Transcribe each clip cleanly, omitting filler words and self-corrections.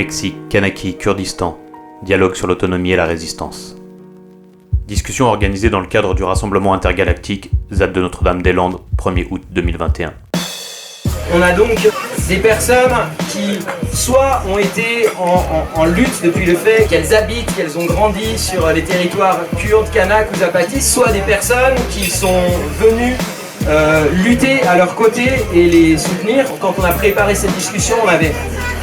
Mexique, Kanaki, Kurdistan. Dialogue sur l'autonomie et la résistance. Discussion organisée dans le cadre du Rassemblement intergalactique ZAD de Notre-Dame-des-Landes, 1er août 2021. On a donc des personnes qui soit ont été en lutte depuis le fait qu'elles habitent, qu'elles ont grandi sur les territoires kurdes, kanaks ou zapatistes, soit des personnes qui sont venues lutter à leur côté et les soutenir. Quand on a préparé cette discussion, on avait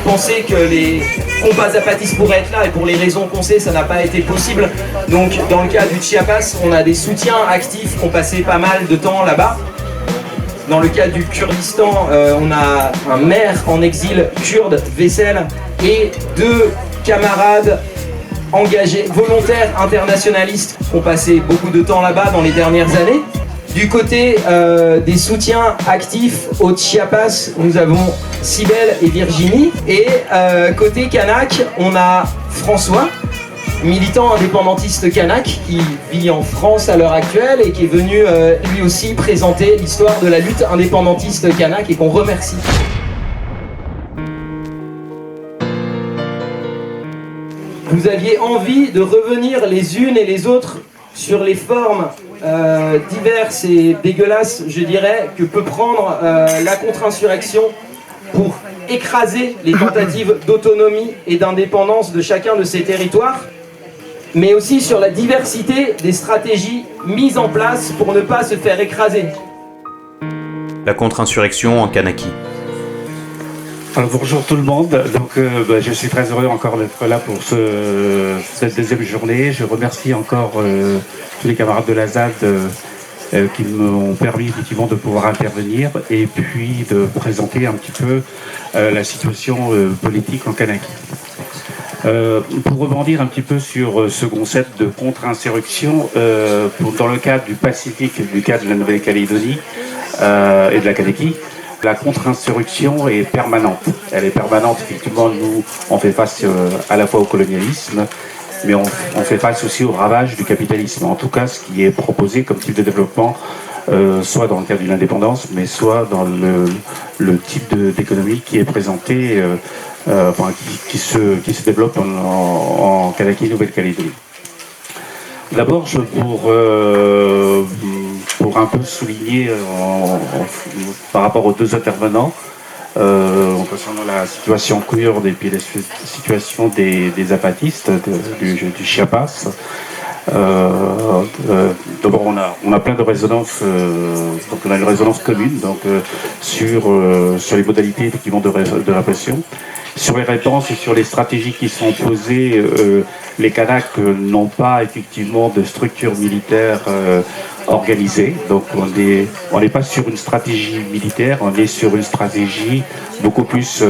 pensé que les combats zapatistes pourraient être là et pour les raisons qu'on sait, ça n'a pas été possible. Donc dans le cas du Chiapas, on a des soutiens actifs qui ont passé pas mal de temps là-bas. Dans le cas du Kurdistan, on a un maire en exil kurde, Veysel, et 2 camarades engagés, volontaires internationalistes, qui ont passé beaucoup de temps là-bas dans les dernières années. Du côté des soutiens actifs au Chiapas, nous avons Cybèle et Virginie. Et côté kanak, on a François, militant indépendantiste kanak qui vit en France à l'heure actuelle et qui est venu lui aussi présenter l'histoire de la lutte indépendantiste kanak et qu'on remercie. Vous aviez envie de revenir les unes et les autres sur les formes diverses et dégueulasses, je dirais, que peut prendre la contre-insurrection pour écraser les tentatives d'autonomie et d'indépendance de chacun de ces territoires, mais aussi sur la diversité des stratégies mises en place pour ne pas se faire écraser. La contre-insurrection en Kanaki. Alors bonjour tout le monde, donc je suis très heureux encore d'être là pour cette deuxième journée. Je remercie encore tous les camarades de la ZAD qui m'ont permis effectivement de pouvoir intervenir et puis de présenter un petit peu la situation politique en Kanaki. Pour rebondir un petit peu sur ce concept de contre-insurrection, dans le cadre du Pacifique, du cadre de la Nouvelle-Calédonie et de la Kanaki, la contre-insurrection est permanente. Elle est permanente, effectivement, nous, on fait face à la fois au colonialisme, mais on fait face aussi au ravage du capitalisme. En tout cas, ce qui est proposé comme type de développement, soit dans le cadre d'une indépendance, mais soit dans le type d'économie qui est présenté, qui se développe en Kanaki, Nouvelle-Calédonie. D'abord, pour un peu souligner par rapport aux 2 intervenants, concernant la situation kurde et puis la situation des zapatistes du Chiapas. D'abord, on a plein de résonances, donc on a une résonance commune sur les modalités effectivement de répression. Sur les réponses et sur les stratégies qui sont posées, les Kanaks n'ont pas effectivement de structure militaire organisée. Donc on n'est pas sur une stratégie militaire, on est sur une stratégie beaucoup plus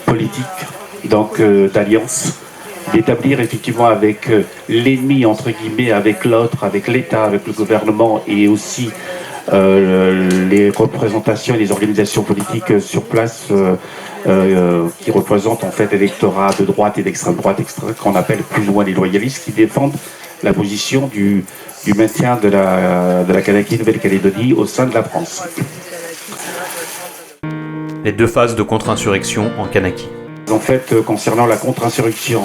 politique, donc d'alliance, d'établir effectivement avec l'ennemi, entre guillemets, avec l'autre, avec l'État, avec le gouvernement et aussi les représentations et les organisations politiques sur place qui représentent en fait l'électorat de droite et d'extrême droite, qu'on appelle plus ou moins les loyalistes, qui défendent la position du maintien de la Kanaki Nouvelle-Calédonie au sein de la France. Les 2 phases de contre-insurrection en Kanaki. En fait, concernant la contre-insurrection,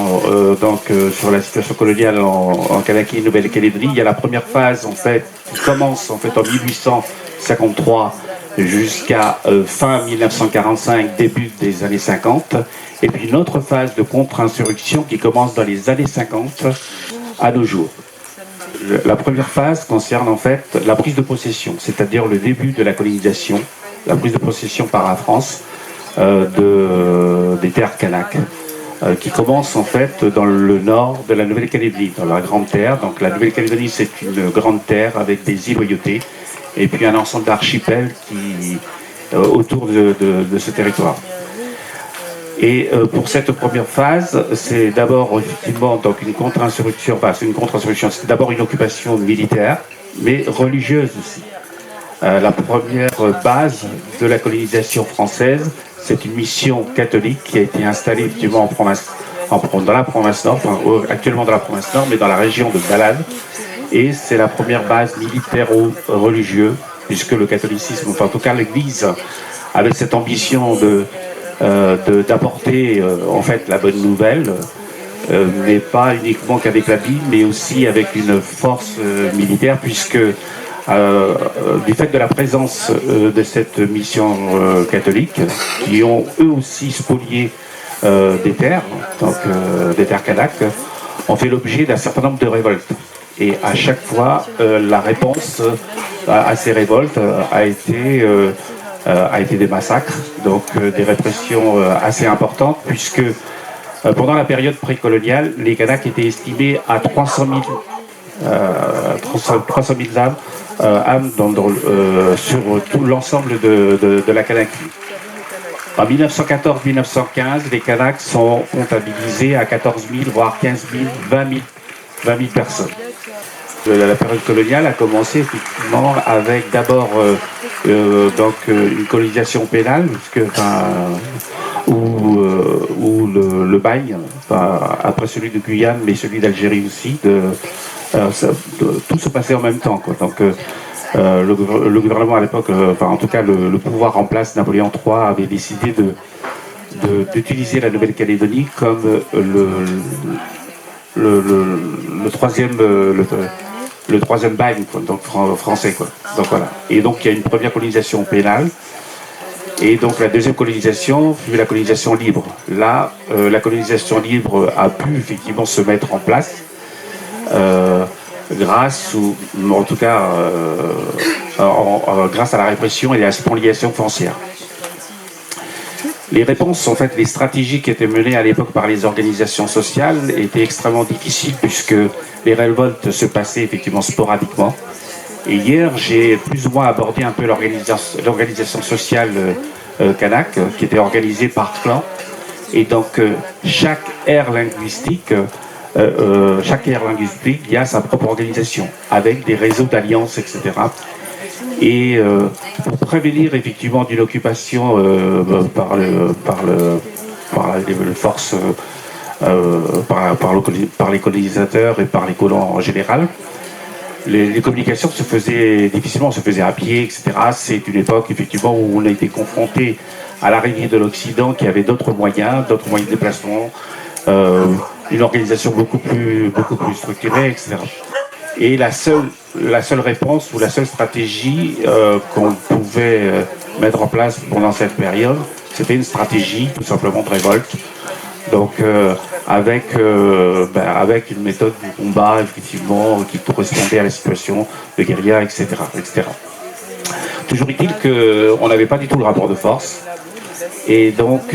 sur la situation coloniale en Kanaki Nouvelle-Calédonie, il y a la première phase en fait qui commence en fait en 1853 jusqu'à fin 1945, début des années 50, et puis une autre phase de contre-insurrection qui commence dans les années 50 à nos jours. La première phase concerne en fait la prise de possession, c'est-à-dire le début de la colonisation, la prise de possession par la France des terres kanaks, qui commence en fait dans le nord de la Nouvelle-Calédonie, dans la Grande Terre. Donc la Nouvelle-Calédonie, c'est une grande terre avec des îles Loyauté, et puis un ensemble d'archipels autour de ce territoire. Et pour cette première phase, c'est d'abord effectivement donc une contre-insurrection, c'est d'abord une occupation militaire, mais religieuse aussi. La première base de la colonisation française, c'est une mission catholique qui a été installée effectivement dans la province nord, actuellement dans la province nord, mais dans la région de Balad. Et c'est la première base militaire-religieuse, puisque le catholicisme, enfin en tout cas l'Église, avait cette ambition d'apporter en fait la bonne nouvelle, mais pas uniquement qu'avec la Bible, mais aussi avec une force militaire, puisque du fait de la présence de cette mission catholique, qui ont eux aussi spolié des terres, donc des terres kanaks, ont fait l'objet d'un certain nombre de révoltes. Et à chaque fois, la réponse à ces révoltes a été des massacres, donc des répressions assez importantes, puisque pendant la période précoloniale, les Kanaks étaient estimés à 300 000 âmes sur tout l'ensemble de la Kanakie. En 1914-1915, les Kanaks sont comptabilisés à 14 000, voire 15 000, 20 000 personnes. La période coloniale a commencé effectivement avec d'abord une colonisation pénale, où le bail, après celui de Guyane, mais celui d'Algérie aussi, tout se passait en même temps, quoi. Donc le gouvernement à l'époque, en tout cas le pouvoir en place, Napoléon III, avait décidé d'utiliser la Nouvelle-Calédonie comme le troisième bagne, quoi, donc français, quoi. Donc voilà. Et donc il y a une première colonisation pénale, et donc la deuxième colonisation fut la colonisation libre. Là, la colonisation libre a pu effectivement se mettre en place grâce à la répression et à la spoliation foncière. Les réponses, en fait, les stratégies qui étaient menées à l'époque par les organisations sociales étaient extrêmement difficiles, puisque les révoltes se passaient effectivement sporadiquement. Et hier, j'ai plus ou moins abordé un peu l'organisation sociale kanak, qui était organisée par clan. Et donc, chaque aire linguistique, il y a sa propre organisation, avec des réseaux d'alliances, etc. Et pour prévenir effectivement d'une occupation par les forces, par les colonisateurs et par les colons en général, les communications se faisaient difficilement, se faisaient à pied, etc. C'est une époque effectivement où on a été confronté à l'arrivée de l'Occident, qui avait d'autres moyens de déplacement, une organisation beaucoup plus structurée, etc. Et la seule réponse ou la seule stratégie qu'on pouvait mettre en place pendant cette période, c'était une stratégie tout simplement de révolte. Donc avec une méthode de combat effectivement qui correspondait à la situation de guérilla, etc. Toujours est-il qu'on n'avait pas du tout le rapport de force. Et donc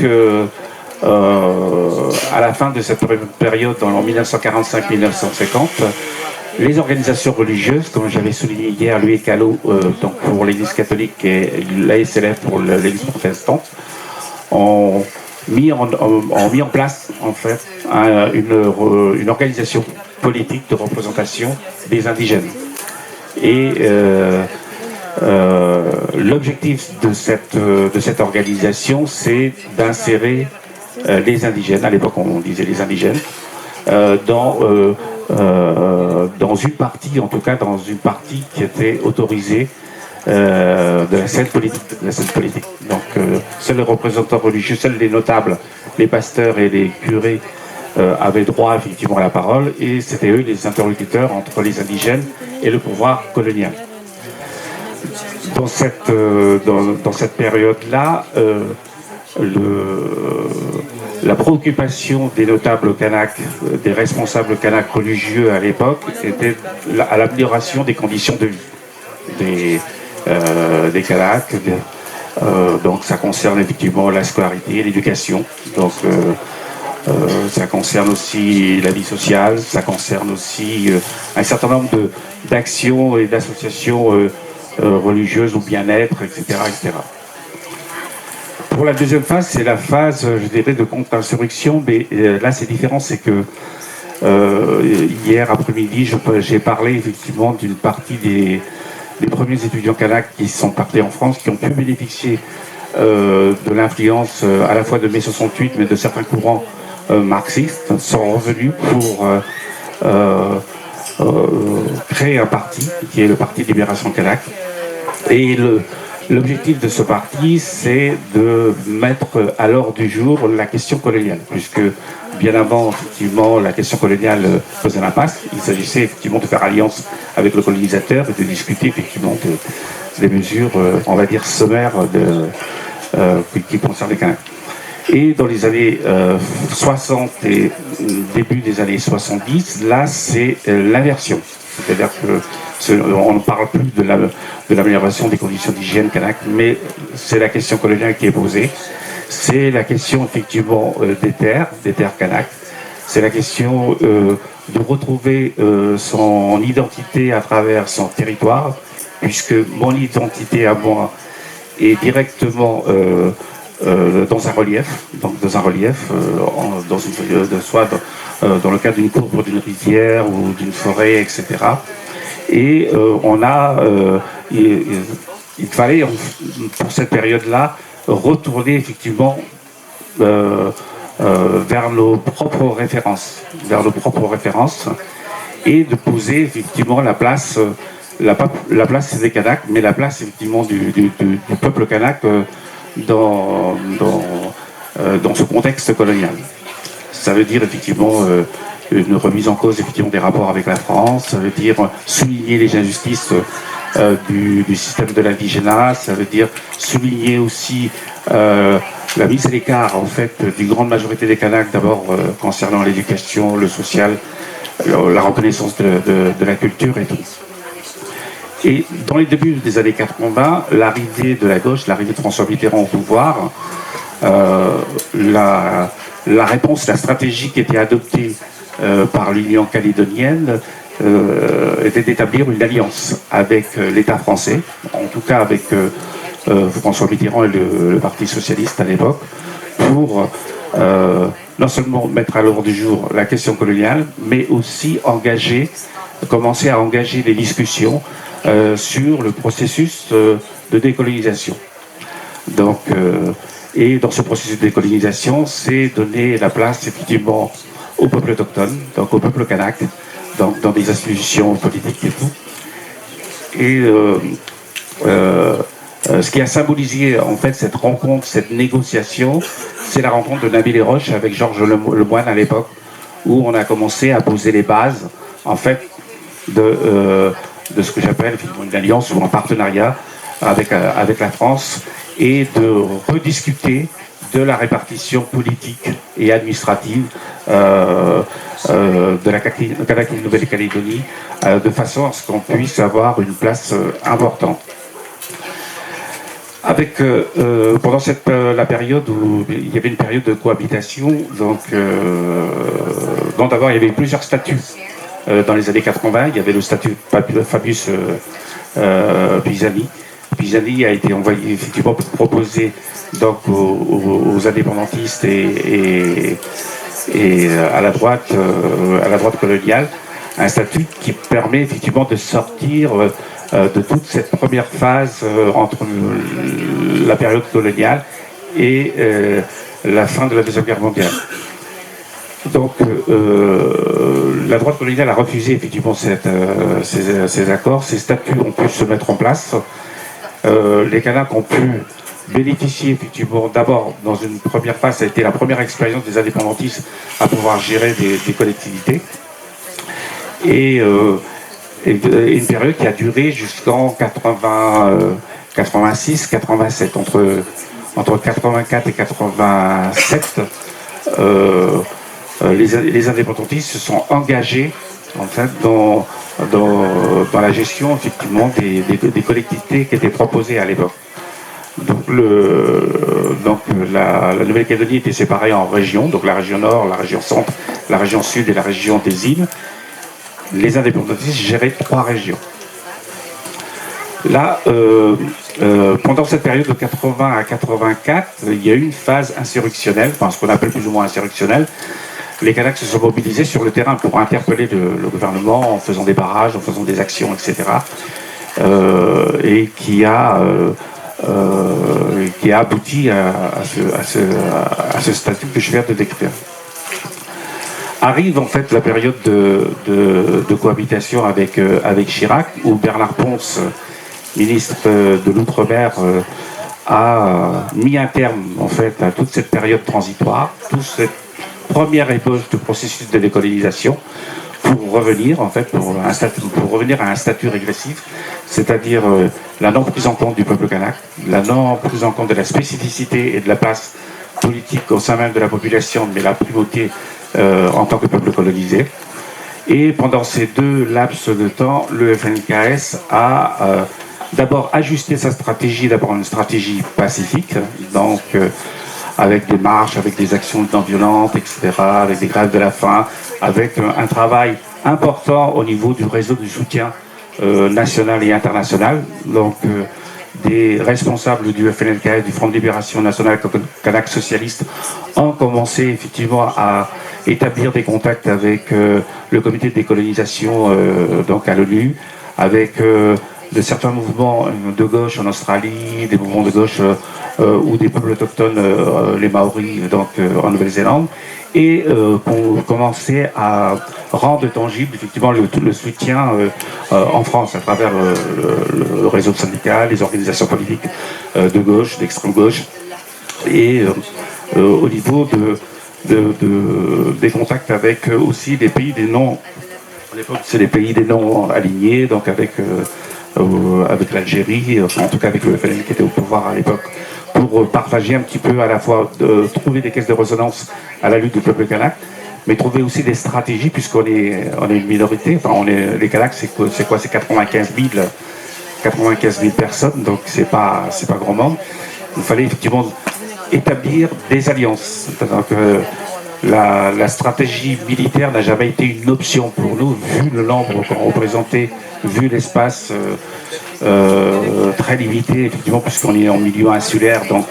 à la fin de cette période, en 1945-1950, les organisations religieuses, comme j'avais souligné hier, l'UECALO donc pour l'Église catholique et l'ASLF pour l'Église protestante, ont mis en place en fait une organisation politique de représentation des indigènes. Et l'objectif de cette organisation, c'est d'insérer les indigènes, à l'époque on disait les indigènes, dans une partie, en tout cas dans une partie qui était autorisée de la scène politique. Donc seuls les représentants religieux, seuls les notables, les pasteurs et les curés avaient droit effectivement à la parole, et c'était eux les interlocuteurs entre les indigènes et le pouvoir colonial. Dans cette période-là, la préoccupation des notables kanaks, des responsables kanaks religieux à l'époque, était à l'amélioration des conditions de vie des kanaks. Donc ça concerne effectivement la scolarité, l'éducation. Donc ça concerne aussi la vie sociale, ça concerne aussi un certain nombre d'actions et d'associations religieuses au bien-être, etc., etc. Pour la deuxième phase, c'est la phase, je dirais, de contre-insurrection, mais là c'est différent, c'est que hier après-midi, j'ai parlé effectivement d'une partie des premiers étudiants kanaks qui sont partis en France, qui ont pu bénéficier de l'influence à la fois de mai 68, mais de certains courants marxistes, sont revenus pour créer un parti, qui est le Parti de Libération Kanak. Et L'objectif de ce parti, c'est de mettre à l'ordre du jour la question coloniale, puisque bien avant, effectivement, la question coloniale faisait l'impasse. Il s'agissait effectivement de faire alliance avec le colonisateur et de discuter effectivement des mesures, on va dire, sommaires qui concernent les Kanaks. Et dans les années 60 et début des années 70, là, c'est l'inversion. C'est-à-dire qu'on ne parle plus de l'amélioration des conditions d'hygiène kanak, mais c'est la question coloniale qui est posée. C'est la question, effectivement, des terres kanak. C'est la question de retrouver son identité à travers son territoire, puisque mon identité à moi est directement dans un relief, soit dans le cadre d'une courbe d'une rivière ou d'une forêt, etc. Et il fallait pour cette période-là retourner effectivement vers nos propres références, et de poser effectivement la place des Kanaks, mais la place effectivement du peuple kanak dans ce contexte colonial. Ça veut dire effectivement une remise en cause effectivement des rapports avec la France, ça veut dire souligner les injustices du système de l'indigénat, ça veut dire souligner aussi la mise à l'écart en fait d'une grande majorité des Kanaks, d'abord concernant l'éducation, le social, la reconnaissance de la culture et tout. Et dans les débuts des années 80, l'arrivée de la gauche, l'arrivée de François Mitterrand au pouvoir, la réponse, la stratégie qui était adoptée par l'Union calédonienne était d'établir une alliance avec l'État français, en tout cas avec François Mitterrand et le Parti socialiste à l'époque, pour non seulement mettre à l'ordre du jour la question coloniale, mais aussi commencer à engager les discussions sur le processus de décolonisation. Donc, et dans ce processus de décolonisation, c'est donner la place effectivement au peuple autochtone, donc au peuple kanak, donc dans des institutions politiques et tout. Et ce qui a symbolisé en fait cette rencontre, cette négociation, c'est la rencontre de Nabil Roche avec Georges Lemoine à l'époque, où on a commencé à poser les bases en fait de ce que j'appelle une alliance ou un partenariat avec la France, et de rediscuter de la répartition politique et administrative de la Nouvelle-Calédonie, de façon à ce qu'on puisse avoir une place importante. Pendant la période où il y avait une période de cohabitation, donc d'abord il y avait plusieurs statuts. Dans les années 80, il y avait le statut Fabius Pisani. Pisani a été envoyé effectivement pour proposer donc aux indépendantistes et à la droite coloniale un statut qui permet effectivement de sortir de toute cette première phase entre la période coloniale et la fin de la Deuxième Guerre mondiale. Donc la droite coloniale a refusé effectivement ces accords, ces statuts ont pu se mettre en place. Les Kanaks ont pu bénéficier effectivement, d'abord dans une première phase, ça a été la première expérience des indépendantistes à pouvoir gérer des collectivités. Et une période qui a duré jusqu'en 86, 87, entre 84 et 87. Les indépendantistes se sont engagés en fait dans la gestion effectivement des collectivités qui étaient proposées à l'époque. Donc la Nouvelle-Calédonie était séparée en régions, donc la région nord, la région centre, la région sud et la région des îles. Les indépendantistes géraient 3 régions. Là, pendant cette période de 80 à 84, il y a eu une phase insurrectionnelle, enfin ce qu'on appelle plus ou moins insurrectionnelle. Les Kanaks se sont mobilisés sur le terrain pour interpeller le gouvernement en faisant des barrages, en faisant des actions, etc. Et qui a abouti à ce statut que je viens de décrire. Arrive en fait la période de cohabitation avec Chirac, où Bernard Pons, ministre de l'Outre-mer, a mis un terme en fait à toute cette période transitoire, toute cette première ébauche du processus de décolonisation, pour revenir en fait pour revenir à un statut régressif, c'est-à-dire la non prise en compte du peuple kanak, la non prise en compte de la spécificité et de la place politique au sein même de la population, mais la primauté en tant que peuple colonisé. Et pendant ces deux laps de temps, le FLNKS a d'abord ajusté sa stratégie, d'abord une stratégie pacifique, donc avec des marches, avec des actions non violentes, etc., avec des grèves de la faim, avec un travail important au niveau du réseau de soutien national et international. Donc des responsables du FLNKS, du Front de Libération Nationale Kanak Socialiste, ont commencé effectivement à établir des contacts avec le comité de décolonisation donc à l'ONU, avec de certains mouvements de gauche en Australie, des mouvements de gauche ou des peuples autochtones, les Maoris donc en Nouvelle-Zélande, et pour commencer à rendre tangible effectivement le soutien en France à travers le réseau syndical, les organisations politiques de gauche, d'extrême gauche, et au niveau des contacts avec aussi des pays des non, à l'époque c'est les pays des non alignés, donc avec l'Algérie, enfin, en tout cas avec le FLN qui était au pouvoir à l'époque, pour partager un petit peu à la fois, trouver des caisses de résonance à la lutte du peuple kanak, mais trouver aussi des stratégies, puisqu'on est une minorité, enfin les Kanaks c'est quoi, c'est 95 000 personnes, donc c'est pas grand monde. Il fallait effectivement établir des alliances. Donc, la stratégie militaire n'a jamais été une option pour nous, vu le nombre qu'on représentait, vu l'espace très limité, effectivement, puisqu'on est en milieu insulaire, donc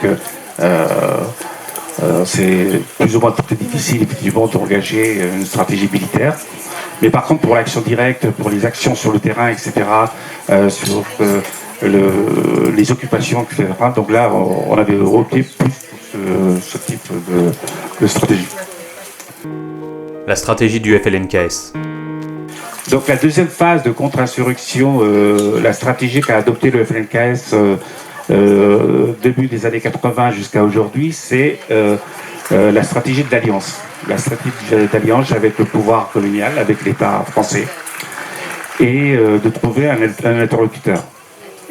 c'est plus ou moins très difficile, effectivement, d'engager une stratégie militaire. Mais par contre, pour l'action directe, pour les actions sur le terrain, etc., sur les occupations, etc., donc là, on avait opté plus pour ce type de stratégie. La stratégie du FLNKS. Donc la deuxième phase de contre-insurrection, la stratégie qu'a adoptée le FLNKS début des années 80 jusqu'à aujourd'hui, c'est la stratégie de l'alliance. La stratégie d'alliance avec le pouvoir colonial, avec l'État français, et de trouver un interlocuteur.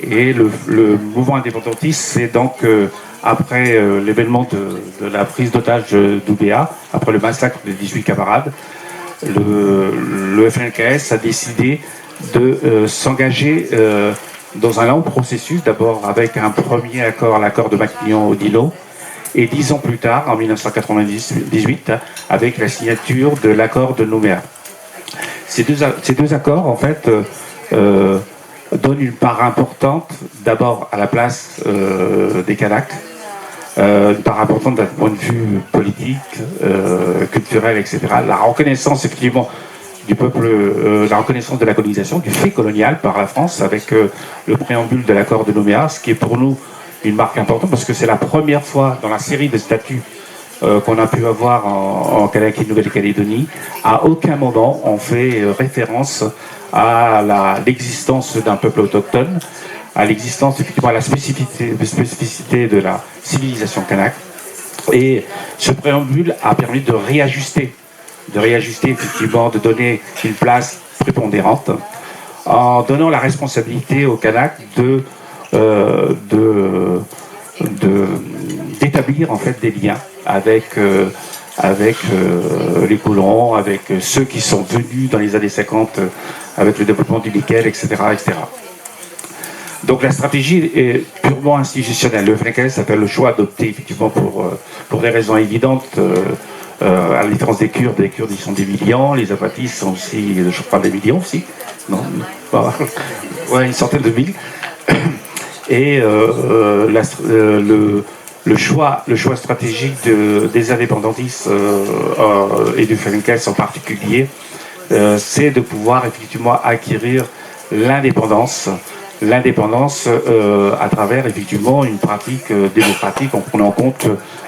Et le mouvement indépendantiste, c'est donc après l'événement de la prise d'otage d'Ouvéa, après le massacre des 18 camarades, le FLNKS a décidé de s'engager dans un long processus, d'abord avec un premier accord, l'accord de Matignon-Odilo, et 10 ans plus tard, en 1998, avec la signature de l'accord de Nouméa. Ces deux accords, en fait, donnent une part importante, d'abord à la place des Kanaks, une part importante d'un point de vue politique, culturel, etc. La reconnaissance, effectivement, du peuple, la reconnaissance de la colonisation, du fait colonial par la France, avec le préambule de l'accord de Nouméa, ce qui est pour nous une marque importante, parce que c'est la première fois dans la série de statuts qu'on a pu avoir en Nouvelle-Calédonie. À aucun moment on fait référence à l'existence d'un peuple autochtone, à l'existence, effectivement, à la spécificité de la civilisation kanak. Et ce préambule a permis de réajuster effectivement, de donner une place prépondérante, en donnant la responsabilité aux Kanaks d'établir en fait des liens avec les colons, avec ceux qui sont venus dans les années 50 avec le développement du nickel, etc., etc. Donc la stratégie est purement institutionnelle. Le FLNKS a fait le choix adopté effectivement pour des raisons évidentes, à la différence des Kurdes. Les Kurdes ils sont des millions, les Apatis sont aussi, je crois, des millions aussi. Non, ouais, une centaine de mille. Et le choix stratégique des indépendantistes et du FLNKS en particulier, c'est de pouvoir effectivement acquérir l'indépendance à travers effectivement une pratique démocratique en prenant en compte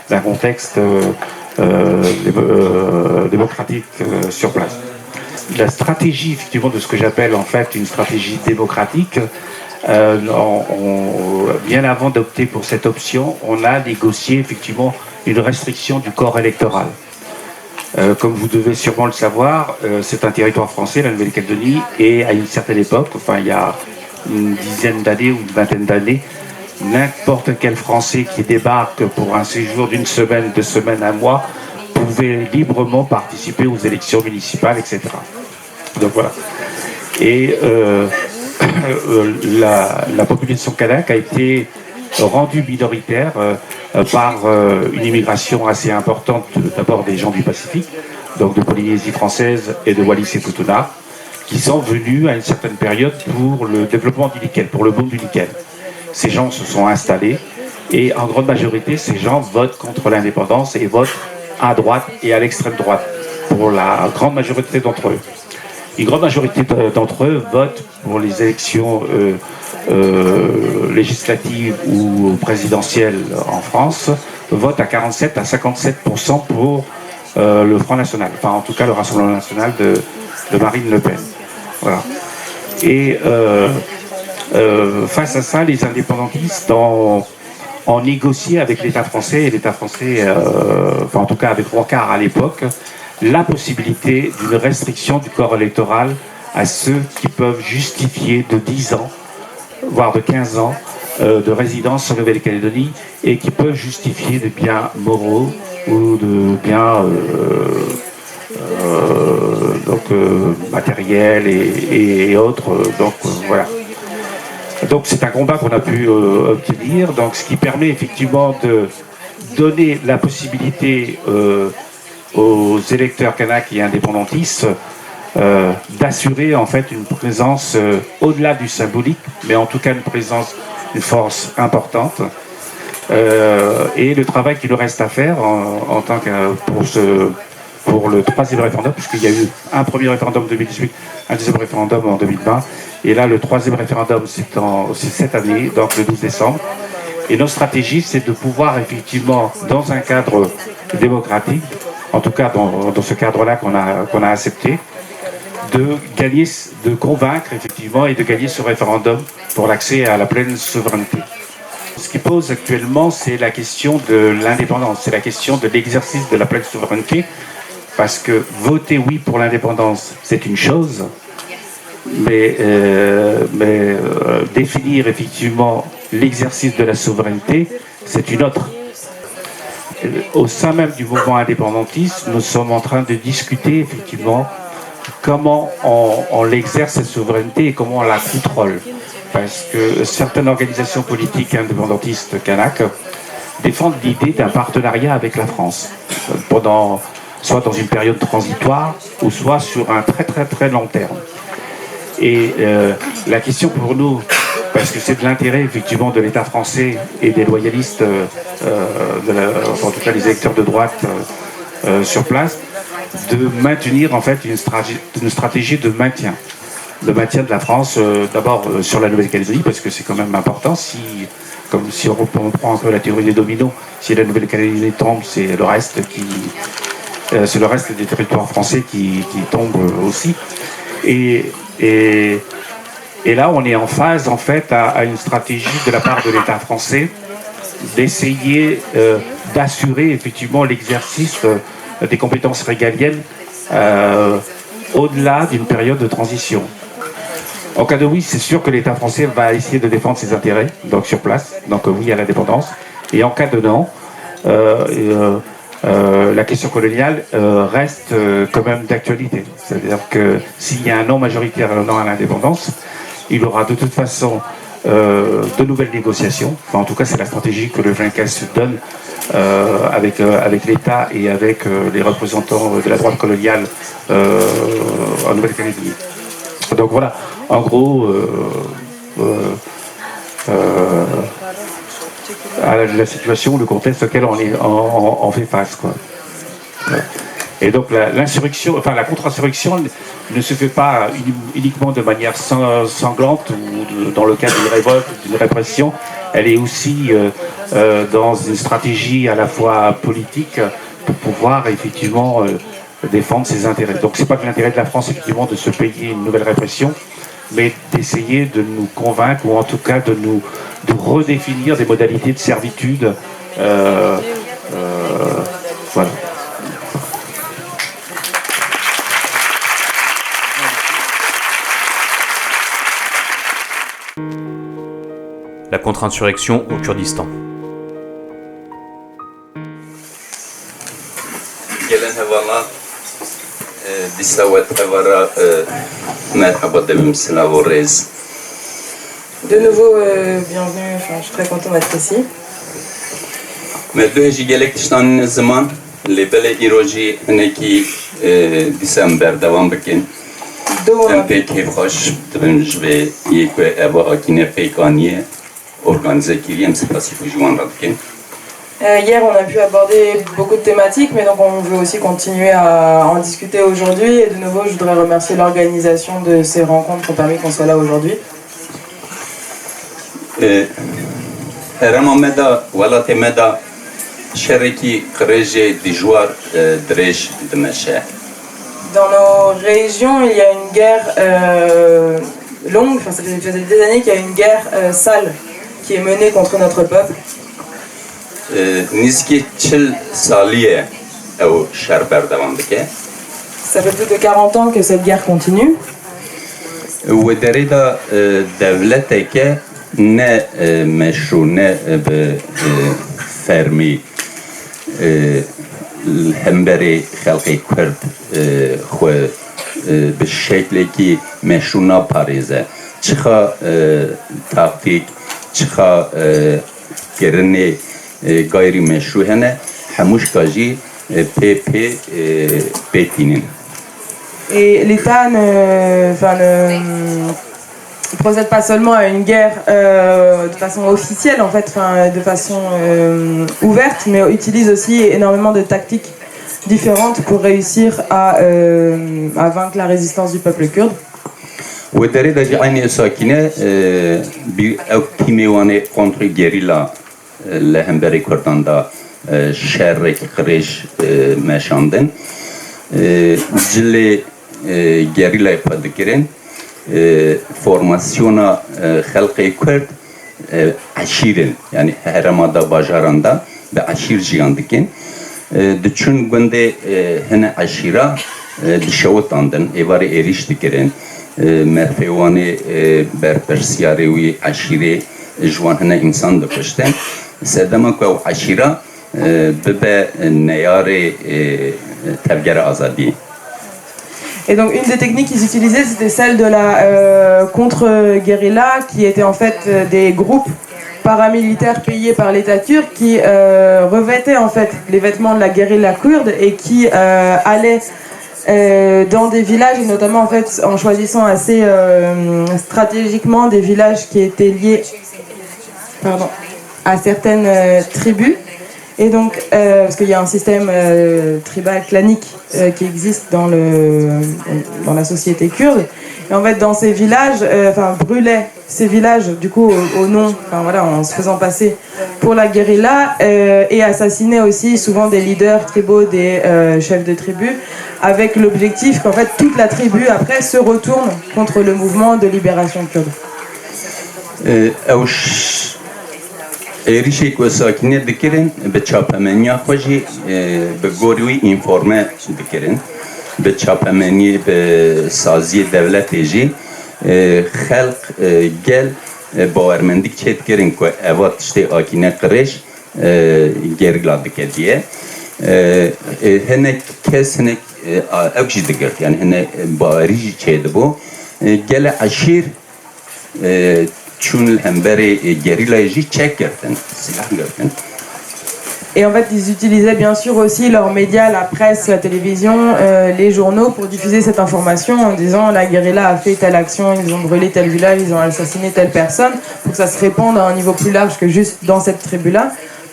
d'un contexte démocratique sur place. La stratégie effectivement de ce que j'appelle en fait une stratégie démocratique bien avant d'opter pour cette option, on a négocié effectivement une restriction du corps électoral. Comme vous devez sûrement le savoir, c'est un territoire français, la Nouvelle-Calédonie, et à une certaine époque, enfin il y a une dizaine d'années ou une vingtaine d'années, n'importe quel Français qui débarque pour un séjour d'une semaine, 2 semaines, 1 mois, pouvait librement participer aux élections municipales, etc. Donc voilà. Et la population kanak a été rendue minoritaire par une immigration assez importante, d'abord des gens du Pacifique, donc de Polynésie française et de Wallis et Futuna, qui sont venus à une certaine période pour le développement du nickel, pour le boom du nickel. Ces gens se sont installés et en grande majorité, ces gens votent contre l'indépendance et votent à droite et à l'extrême droite, pour la grande majorité d'entre eux. Une grande majorité d'entre eux votent pour les élections législatives ou présidentielles en France, votent à 47 à 57% pour le Front National, enfin en tout cas le Rassemblement National de Marine Le Pen. Voilà. Et face à ça, les indépendantistes ont négocié avec l'État français, et l'État français, enfin en tout cas avec Rocard à l'époque, la possibilité d'une restriction du corps électoral à ceux qui peuvent justifier de 10 ans, voire de 15 ans, de résidence en Nouvelle-Calédonie et qui peuvent justifier de biens moraux ou de biens matériels et autres. Donc voilà. Donc c'est un combat qu'on a pu obtenir, donc ce qui permet effectivement de donner la possibilité aux électeurs kanaks et indépendantistes d'assurer en fait une présence au-delà du symbolique, mais en tout cas une force importante. Et le travail qu'il nous reste à faire en tant que pour le 3e référendum, puisqu'il y a eu un premier référendum en 2018, un deuxième référendum en 2020, et là le 3e référendum c'est cette année, donc le 12 décembre. Et notre stratégie, c'est de pouvoir effectivement, dans un cadre démocratique, en tout cas dans ce cadre-là qu'on a accepté, de convaincre effectivement et de gagner ce référendum pour l'accès à la pleine souveraineté. Ce qui pose actuellement, c'est la question de l'indépendance, c'est la question de l'exercice de la pleine souveraineté, parce que voter oui pour l'indépendance, c'est une chose, mais définir effectivement l'exercice de la souveraineté, c'est une autre. Au sein même du mouvement indépendantiste, nous sommes en train de discuter effectivement comment on l'exerce cette souveraineté et comment on la contrôle. Parce que certaines organisations politiques indépendantistes kanak défendent l'idée d'un partenariat avec la France, soit dans une période transitoire ou soit sur un très très très long terme. Et la question pour nous, parce que c'est de l'intérêt effectivement de l'État français et des loyalistes, en tout cas les électeurs de droite sur place, de maintenir en fait une stratégie de maintien de la France, d'abord sur la Nouvelle-Calédonie, parce que c'est quand même important. Si on prend un peu la théorie des dominos, si la Nouvelle-Calédonie tombe, c'est le reste des territoires français qui tombent aussi. Et là, on est en phase en fait à une stratégie de la part de l'État français d'essayer d'assurer effectivement l'exercice des compétences régaliennes au-delà d'une période de transition. En cas de oui, c'est sûr que l'État français va essayer de défendre ses intérêts, donc sur place, donc oui à l'indépendance. Et en cas de non, la question coloniale reste quand même d'actualité. C'est-à-dire que s'il y a un non majoritaire et un non à l'indépendance, il y aura de toute façon de nouvelles négociations. Enfin, en tout cas, c'est la stratégie que le Junquas se donne avec l'État et avec les représentants de la droite coloniale en Nouvelle-Calédonie. Donc voilà, en gros, à la situation, le contexte auquel on fait face, quoi. Et donc la contre-insurrection ne se fait pas uniquement de manière sanglante ou dans le cadre d'une révolte, d'une répression. Elle est aussi dans une stratégie à la fois politique pour pouvoir effectivement défendre ses intérêts. Donc c'est pas que l'intérêt de la France effectivement de se payer une nouvelle répression, mais d'essayer de nous convaincre, ou en tout cas de redéfinir des modalités de servitude. Voilà. La contre-insurrection au Kurdistan. De nouveau, bienvenue, je suis très content d'être ici. Hier, on a pu aborder beaucoup de thématiques, mais donc on veut aussi continuer à en discuter aujourd'hui. Et de nouveau, je voudrais remercier l'organisation de ces rencontres qui ont permis qu'on soit là aujourd'hui. Dans nos régions, il y a une guerre longue, ça faisait des années qu'il y a une guerre sale qui est menée contre notre peuple. Ça fait plus de 40 ans que cette guerre continue. الهمبري خلقي كرد خو بالشكل كي مشونا باريزه چخا تاكتيك چخا گرني غير مشروع هنا هموش كاجي بي بيتينين. Et l'État ne procède pas seulement à une guerre de façon officielle, en fait, de façon ouverte, mais utilise aussi énormément de tactiques différentes pour réussir à vaincre la résistance du peuple kurde. ودريدا جاني ساكنه بأكتيميواني كونتر جيريلا لهمبري كردان دا شرك قريش مشاندن جلي جيريلا يبادكرين formasyona halkı Kürt aşirin yani heramada bajaranda ve aşir jiyandikin düşün günde hene aşira dişavut andın evari eriş dikirin merfevani berpersiyari aşire jwan hene insan da kuşten sedama ku aşira bebe neyare tevgere azadi. Et donc une des techniques qu'ils utilisaient, c'était celle de la contre-guérilla, qui était en fait des groupes paramilitaires payés par l'État turc qui revêtaient en fait les vêtements de la guérilla kurde et qui allaient dans des villages, et notamment en fait en choisissant assez stratégiquement des villages qui étaient liés à certaines tribus. Et donc, parce qu'il y a un système tribal clanique qui existe dans la société kurde, et en fait dans ces villages, brûlaient ces villages du coup au nom, en se faisant passer pour la guérilla, et assassinaient aussi souvent des leaders tribaux, des chefs de tribu, avec l'objectif qu'en fait toute la tribu après se retourne contre le mouvement de libération kurde. ایریشی کو ساکنه دکرین به چاپمنیا خوشی به گوروی اینفورمه دکرین به چاپمنی به سازی دولت جی خلق گل باورمندی چت کرین کو اوات شتی آکینه قرش گرگلا دکدیه هنه کس هنه اوجی دکرد یعنی هنه باوریجی چید بو گل عشیر چون الهمبري guérilla check Et en fait, ils utilisaient bien sûr aussi leurs médias, la presse, la télévision, les journaux pour diffuser cette information en disant la guérilla a fait telle action, ils ont brûlé tel village, ils ont assassiné telle personne, pour que ça se répande à un niveau plus large que juste dans cette tribu-là.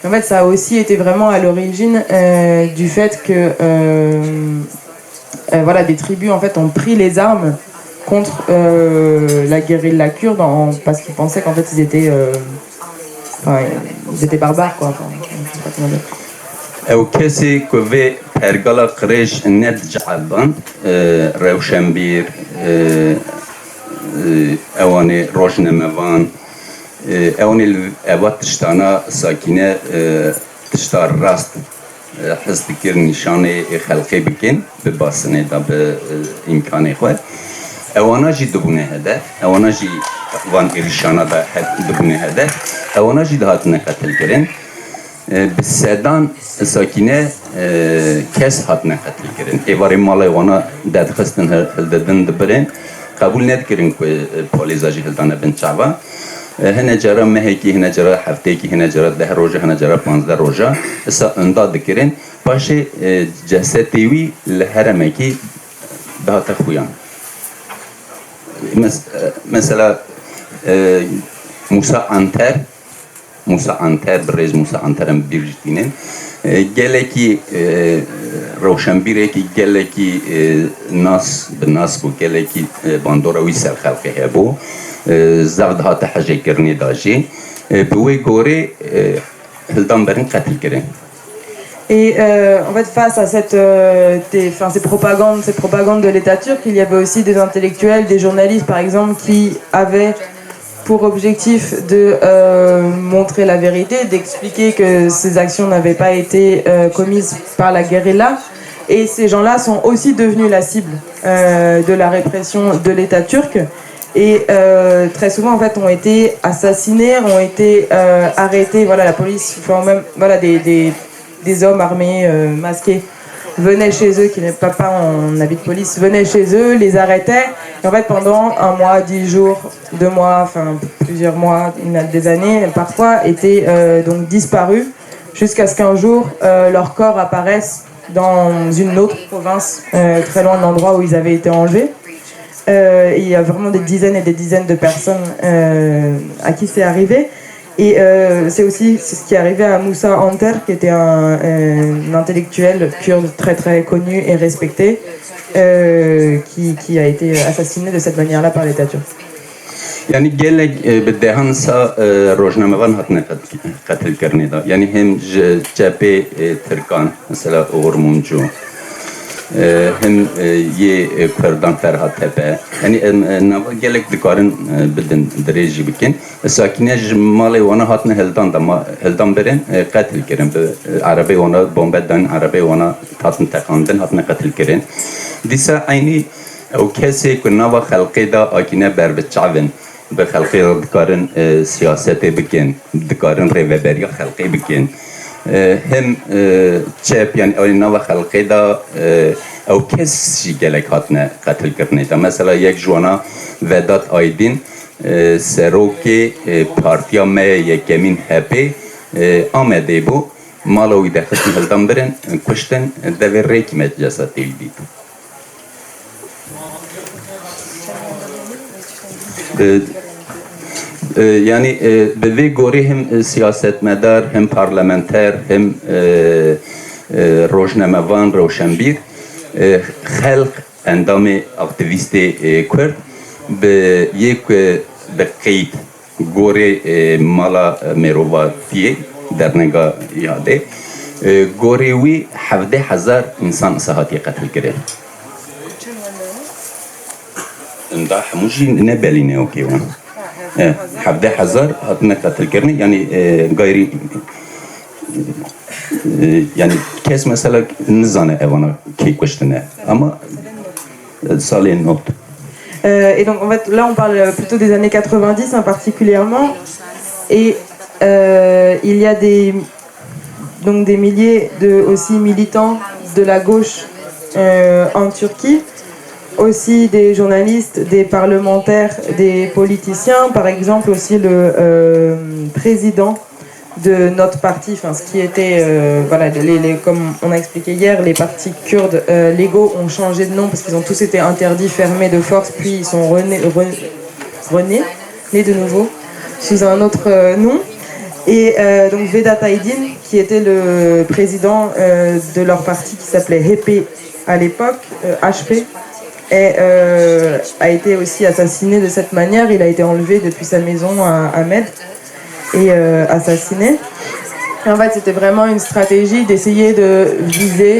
En fait, ça a aussi été vraiment à l'origine du fait que des tribus en fait ont pris les armes contre la guérilla kurde parce qu'ils pensaient qu'en fait ils étaient barbares quoi. او کسی که به پرگالا قریش ند جعبان روشنبیر اواني روشنا مفان اواني اوات تشتانا ساكنه تشتار راست حس دکر نشانه خلقی بکن به باسنه دا به امکانه خود اوانا جی دبونه هده اوانا جی وان ایرشانا دا دبونه هده اوانا جی دهاتنه قتل کرن بسیدان ساکنه کس هاتنه قتل کرن ایواری مالای وانا دادخستن هلددن دبرن قبول ندکرن که پولیزاجی هلدانه بن چاوا هنا جرا مهکی هنا جرا هفتهکی هنا جرا 10 روزه هنا جرا 15 روزه اسا انداد دکرین باشه جسدیوی لهرمکی دهات خویان مثلا موسی انتر برز موسی انترم بیرجتینن گلکی روشنبیره کی گلکی ناس بناس بو گلکی باندورا وی سر خلقه هبو زرد هات حاجه کرنی داجی بوی گوری هلدان برن قتل کرن. Et en fait, face à ces propagandes de l'État turc, il y avait aussi des intellectuels, des journalistes par exemple, qui avaient pour objectif de montrer la vérité, d'expliquer que ces actions n'avaient pas été commises par la guérilla. Et ces gens-là sont aussi devenus la cible de la répression de l'État turc. Et très souvent, en fait, ont été assassinés, ont été arrêtés. Voilà, la police, enfin, même, voilà, des hommes armés, masqués, venaient chez eux, qui n'étaient pas en habit de police, venaient chez eux, les arrêtaient. Et en fait, pendant 1 mois, 10 jours, 2 mois, enfin plusieurs mois, des années, parfois, étaient donc disparus, jusqu'à ce qu'un jour, leur corps apparaisse dans une autre province, très loin de l'endroit où ils avaient été enlevés. Il y a vraiment des dizaines et des dizaines de personnes à qui c'est arrivé. Et c'est aussi ce qui est arrivé à Moussa Anter, qui était un intellectuel kurde très très connu et respecté, qui a été assassiné de cette manière-là par l'État turc. يعني قالك بدهن سا روجنامه وان هاتنا قتل کرنی دا یعنی هم جبه ترکان مثلا اورمونجو هم یه کردان فرهاد تپه یعنی نوا گلک دکارن بدن درجی بکن ساکنه مالی وانا هاتنه هلدان برن قتل کرن به عربی وانا بومبدن عربی وانا هاتن تقاندن هاتنه قتل کرن دیسا اینی او کسی که نوا خلقی دا آکینه بر بچعون به خلقی دکارن سیاست بکن دکارن ریوبریا خلقی بکن هم چپ یعنی اولی نو خلقی دا او کسی گلک هاتنه قتل کرنه دا مثلا یک جوانا وداد آیدین سروکی پارتیا می یکمین هپی آمده بو مالوی دخشن هلدان برن کشتن دوی ریکی مجلسات دیدید yani به گوری هم سیاستمدار هم پارلمانتر هم روزنامه‌وان روشنبیر خلق اندام اکتیویست کرد به یک دقیق گوری مالا مروواتی در نگاه یاده گوری وی 17,000 انسان صحاتی قتل کرد. اندا هموشی نبلینه اوکیوان. 17,000 هاتنا قتل کرنی یعنی غیری yani kes mesela nizane evana ki kuştune ama salin not. Et donc en fait là on parle plutôt des années 90 particulièrement et il y a des milliers de aussi militants de la gauche en Turquie, aussi des journalistes, des parlementaires, des politiciens, par exemple aussi le président de notre parti, enfin ce qui était, voilà, comme on a expliqué hier, les partis kurdes légaux ont changé de nom parce qu'ils ont tous été interdits, fermés de force, puis ils sont nés de nouveau sous un autre nom. Et donc Vedat Aydin, qui était le président de leur parti qui s'appelait HP à l'époque, HP, a été aussi assassiné de cette manière. Il a été enlevé depuis sa maison à Ahmed et assassiné. Et en fait, c'était vraiment une stratégie d'essayer de viser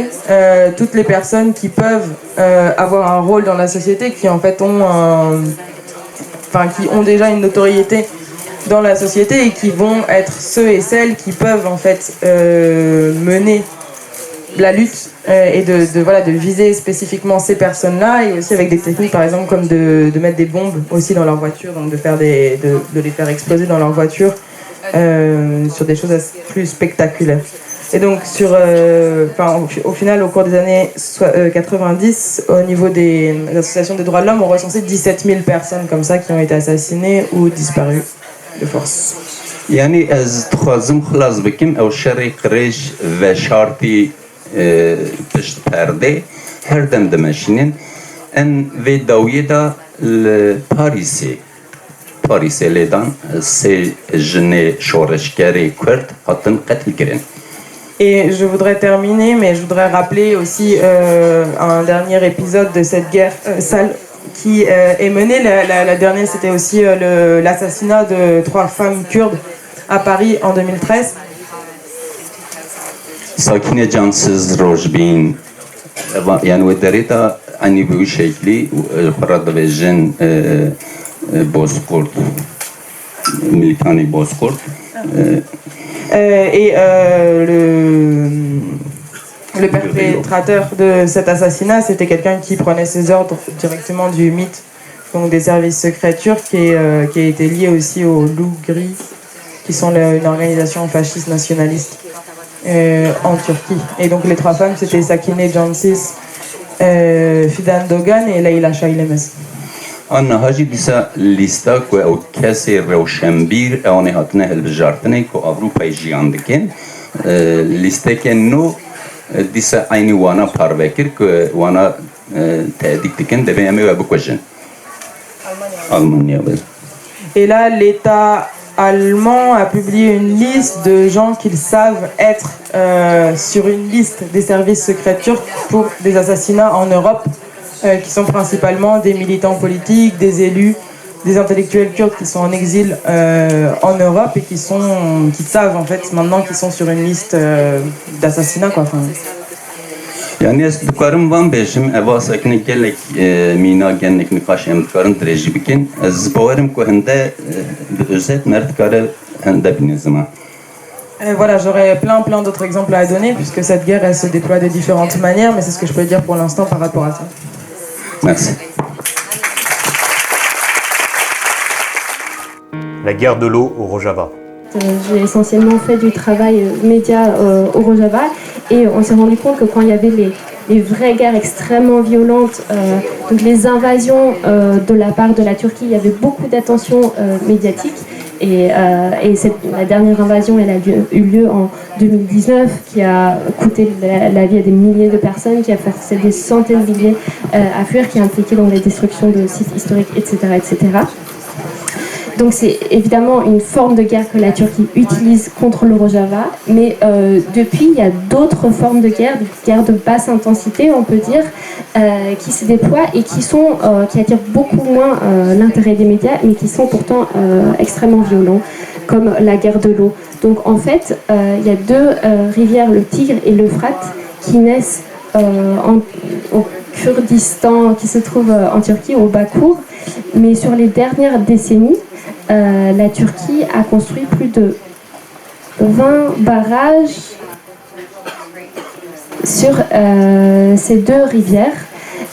toutes les personnes qui peuvent avoir un rôle dans la société, qui en fait ont qui ont déjà une notoriété dans la société et qui vont être ceux et celles qui peuvent en fait mener la lutte et de viser spécifiquement ces personnes-là, et aussi avec des techniques par exemple comme de mettre des bombes aussi dans leur voiture, donc de les faire exploser dans leur voiture sur des choses plus spectaculaires. Et donc au final, au cours des années 90, au niveau des associations des droits de l'homme, on recensait 17 000 personnes comme ça qui ont été assassinées ou disparues de force. Yani ez dixwazim xilas bikim ew şerê qirêj ve şartî pişt perdê her dem dimeşînin en vê dawiyê da li Parîsê lêdan sê jinê şoreşgerê Kurd hatin qetilkirin. Et je voudrais terminer, mais je voudrais rappeler aussi un dernier épisode de cette guerre sale qui est menée. La dernière, c'était aussi l'assassinat de 3 femmes kurdes à Paris en 2013. Sakine cansız rojbin yani ve derita ani bu şekli farad vejin Bozkurt militani Bozkurt et le perpétrateur de cet assassinat, c'était quelqu'un qui prenait ses ordres directement du MIT, donc des services secrets turcs, qui a été lié aussi aux Loups Gris, qui sont une organisation fasciste nationaliste en Turquie. Et donc les 3 femmes, c'était Sakine Cansis, Fidan Dogan et Leyla Şailemez. Anna hacı disa lista ku ew kesê rewşenbîr ew hatine hilbijartinê ku Avrupayê jiyan dikin lîstekên nû dîsa aynî wana parvekir ku wana tehdît dikin divê em ê we bikujin. Almanya. Et là, l'État allemand a publié une liste de gens qu'ils savent être sur une liste des services secrets turcs pour des assassinats en Europe, qui sont principalement des militants politiques, des élus, des intellectuels kurdes qui sont en exil en Europe et qui savent en fait maintenant qu'ils sont sur une liste d'assassinats, quoi. Yani ez dikarim van bêjim eva sekine gelek mîna gelek nîqaş em dikarin dirêjî bikin ez bawerim ku hinde bi özet mer dikare hinde bîne ziman. Voilà, j'aurais plein d'autres exemples à donner puisque cette guerre elle se déploie de différentes manières, mais c'est ce que je peux dire pour l'instant par rapport à ça. Merci. La guerre de l'eau au Rojava. J'ai essentiellement fait du travail média au Rojava et on s'est rendu compte que quand il y avait les vraies guerres extrêmement violentes, donc les invasions de la part de la Turquie, il y avait beaucoup d'attention médiatique. Et la dernière invasion, elle a eu lieu en 2019, qui a coûté la vie à des milliers de personnes, qui a forcé des centaines de milliers à fuir, qui a impliqué dans les destructions de sites historiques, etc., etc. Donc c'est évidemment une forme de guerre que la Turquie utilise contre le Rojava, mais depuis il y a d'autres formes de guerre, des guerres de basse intensité on peut dire, qui se déploient et qui attirent beaucoup moins l'intérêt des médias, mais qui sont pourtant extrêmement violents, comme la guerre de l'eau. Donc en fait il y a 2 rivières, le Tigre et l'Euphrate, qui naissent au Kurdistan, qui se trouve en Turquie, au Bakour, mais sur les dernières décennies, la Turquie a construit plus de 20 barrages sur ces 2 rivières,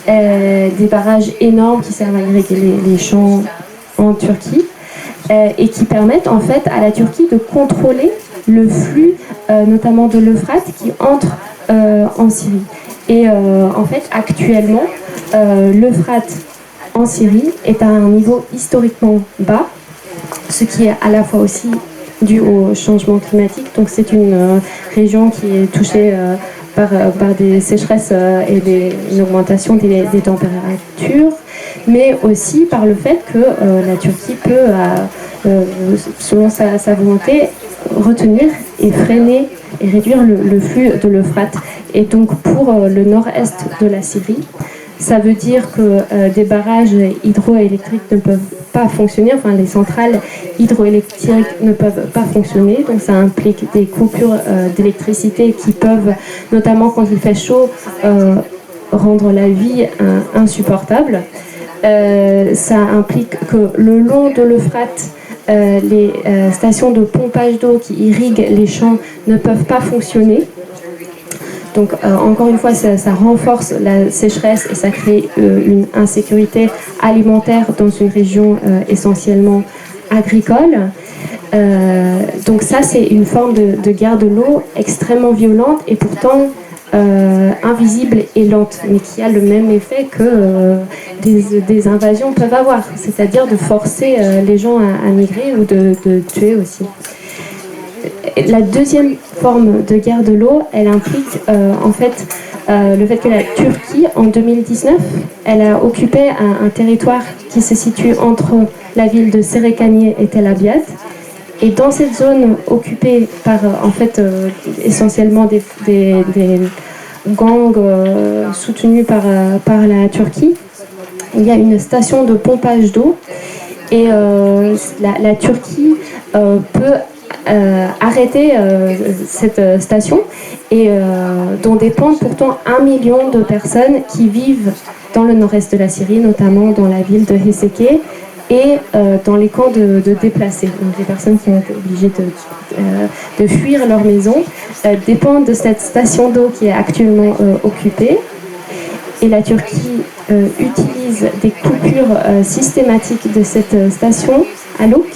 des barrages énormes qui servent à irriguer les champs en Turquie et qui permettent en fait à la Turquie de contrôler le flux, notamment de l'Euphrate, qui entre en Syrie. Et en fait, actuellement, l'Euphrate en Syrie est à un niveau historiquement bas, ce qui est à la fois aussi dû au changement climatique. Donc c'est une région qui est touchée par des sécheresses et une augmentation des températures, mais aussi par le fait que la Turquie peut, selon sa volonté, retenir et freiner et réduire le flux de l'Euphrate. Et donc pour le nord-est de la Syrie, ça veut dire que des barrages hydroélectriques ne peuvent pas fonctionner, enfin les centrales hydroélectriques ne peuvent pas fonctionner, donc ça implique des coupures d'électricité qui peuvent, notamment quand il fait chaud, rendre la vie insupportable. ça implique que le long de l'Euphrate, les stations de pompage d'eau qui irriguent les champs ne peuvent pas fonctionner. Donc encore une fois, ça renforce la sécheresse et ça crée une insécurité alimentaire dans une région essentiellement agricole. Donc ça, c'est une forme de guerre de l'eau extrêmement violente et pourtant invisible et lente, mais qui a le même effet que des invasions peuvent avoir, c'est-à-dire de forcer les gens à migrer ou de tuer aussi. La deuxième forme de guerre de l'eau, elle implique en fait le fait que la Turquie, en 2019, elle a occupé un territoire qui se situe entre la ville de Serekaniye et Tel Abyad. Et dans cette zone occupée par en fait essentiellement des gangs soutenus par la Turquie, il y a une station de pompage d'eau et la Turquie peut arrêter cette station et dont dépendent pourtant 1 million de personnes qui vivent dans le nord-est de la Syrie, notamment dans la ville de Heseke et dans les camps de déplacés. Donc les personnes qui ont été obligées de fuir leur maison dépendent de cette station d'eau qui est actuellement occupée. Et la Turquie utilise des coupures systématiques de cette station à Louk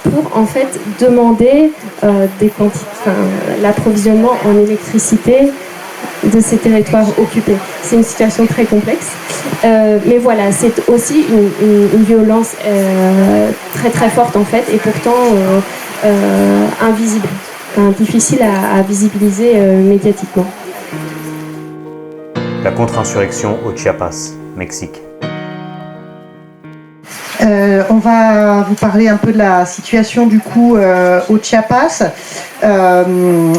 pour en fait demander l'approvisionnement en électricité de ces territoires occupés. C'est une situation très complexe, mais voilà, c'est aussi une violence très très forte en fait, et pourtant invisible, difficile à visibiliser médiatiquement. La contre-insurrection au Chiapas, Mexique. On va vous parler un peu de la situation du coup au Chiapas.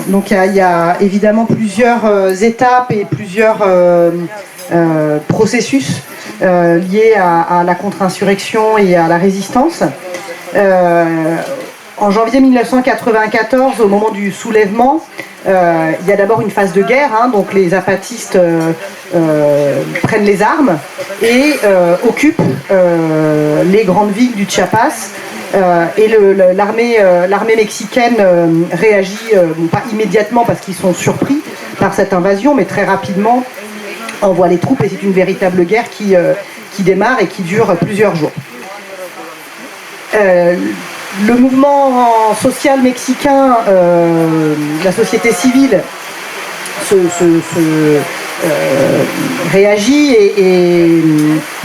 Donc il y a évidemment plusieurs étapes et plusieurs processus liés à la contre-insurrection et à la résistance. En janvier 1994, au moment du soulèvement, il y a d'abord une phase de guerre, donc les zapatistes prennent les armes et occupent les grandes villes du Chiapas. Et l'armée mexicaine réagit, pas immédiatement parce qu'ils sont surpris par cette invasion, mais très rapidement envoie les troupes et c'est une véritable guerre qui démarre et qui dure plusieurs jours. Le mouvement social mexicain, la société civile, réagit et